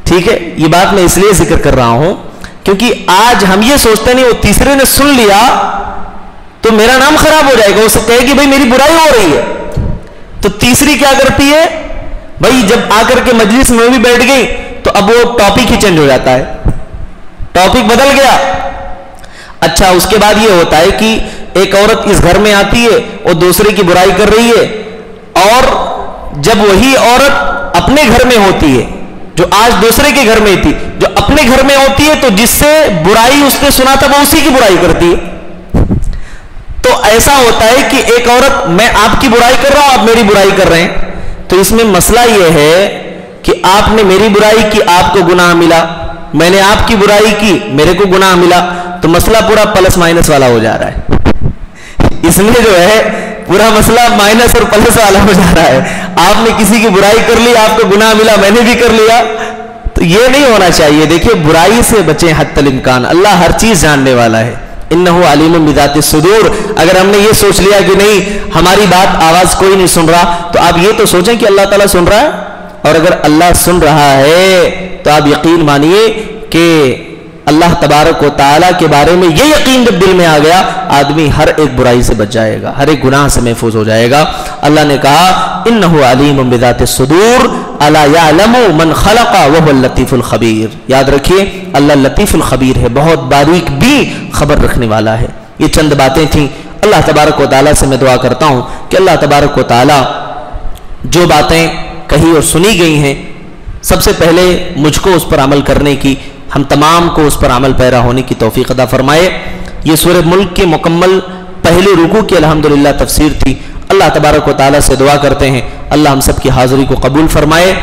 [SPEAKER 1] ٹھیک ہے، یہ بات میں اس لیے ذکر کر رہا ہوں کیونکہ آج ہم یہ سوچتے نہیں، وہ تیسرے نے سن لیا تو میرا نام خراب ہو جائے گا، اسے کہے گی بھائی میری برائی ہو رہی ہے۔ تو تیسری کیا کرتی ہے بھائی، جب آ کر کے مجلس میں بھی بیٹھ گئی تو اب وہ ٹاپک ہی چینج ہو جاتا ہے، ٹاپک بدل گیا۔ اچھا، اس کے بعد یہ ہوتا ہے کہ ایک عورت اس گھر میں آتی ہے اور دوسرے کی برائی کر رہی ہے، اور جب وہی عورت اپنے گھر میں ہوتی ہے، جو آج دوسرے کے گھر میں تھی، جو اپنے گھر میں ہوتی ہے تو جس سے برائی اس نے سنا تھا وہ اسی کی برائی کرتی ہے۔ تو ایسا ہوتا ہے کہ ایک عورت، میں آپ کی برائی کر رہا ہوں، آپ میری برائی کر رہے ہیں، تو اس میں مسئلہ یہ ہے کہ آپ نے میری برائی کی، آپ کو گناہ ملا، میں نے آپ کی برائی کی، میرے کو گناہ ملا، تو مسئلہ پورا پلس مائنس والا ہو جا رہا ہے۔ اس میں جو ہے پورا مسئلہ مائنس اور پلس والا ہو جا رہا ہے۔ آپ نے کسی کی برائی کر لی، آپ کو گناہ ملا، میں نے بھی کر لیا، تو یہ نہیں ہونا چاہیے۔ دیکھیے، برائی سے بچیں حتی الامکان، اللہ ہر چیز جاننے والا ہے۔ انہو علیم بذات الصدور، اگر ہم نے یہ سوچ لیا کہ نہیں ہماری بات آواز کوئی نہیں سن رہا، تو آپ یہ تو سوچیں کہ اللہ تعالیٰ سن رہا ہے، اور اگر اللہ سن رہا ہے تو آپ یقین مانیے کہ اللہ تبارک و تعالیٰ کے بارے میں یہ یقین جب دل میں آ گیا، آدمی ہر ایک برائی سے بچ جائے گا، ہر ایک گناہ سے محفوظ ہو جائے گا۔ اللہ نے کہا انہو علیم بذات الصدور الا یعلم من خلق وهو اللطیف الخبیر، یاد رکھیے اللہ لطیف الخبیر ہے، بہت باریک بھی خبر رکھنے والا ہے۔ یہ چند باتیں تھیں، اللہ تبارک و تعالیٰ سے میں دعا کرتا ہوں کہ اللہ تبارک و تعالیٰ جو باتیں کہی اور سنی گئی ہیں، سب سے پہلے مجھ کو اس پر عمل کرنے کی، ہم تمام کو اس پر عمل پیرا ہونے کی توفیق عطا فرمائے۔ یہ سورہ ملک کے مکمل پہلے رکوع کی الحمدللہ تفسیر تھی۔ اللہ تبارک و تعالیٰ سے دعا کرتے ہیں اللہ ہم سب کی حاضری کو قبول فرمائے،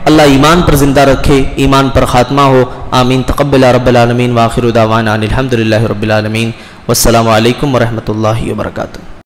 [SPEAKER 1] اللہ ایمان پر زندہ رکھے، ایمان پر خاتمہ ہو، آمین۔ تقبل رب العالمین، وآخر دعوانا الحمدللہ رب العالمین، والسلام علیکم ورحمۃ اللہ وبرکاتہ۔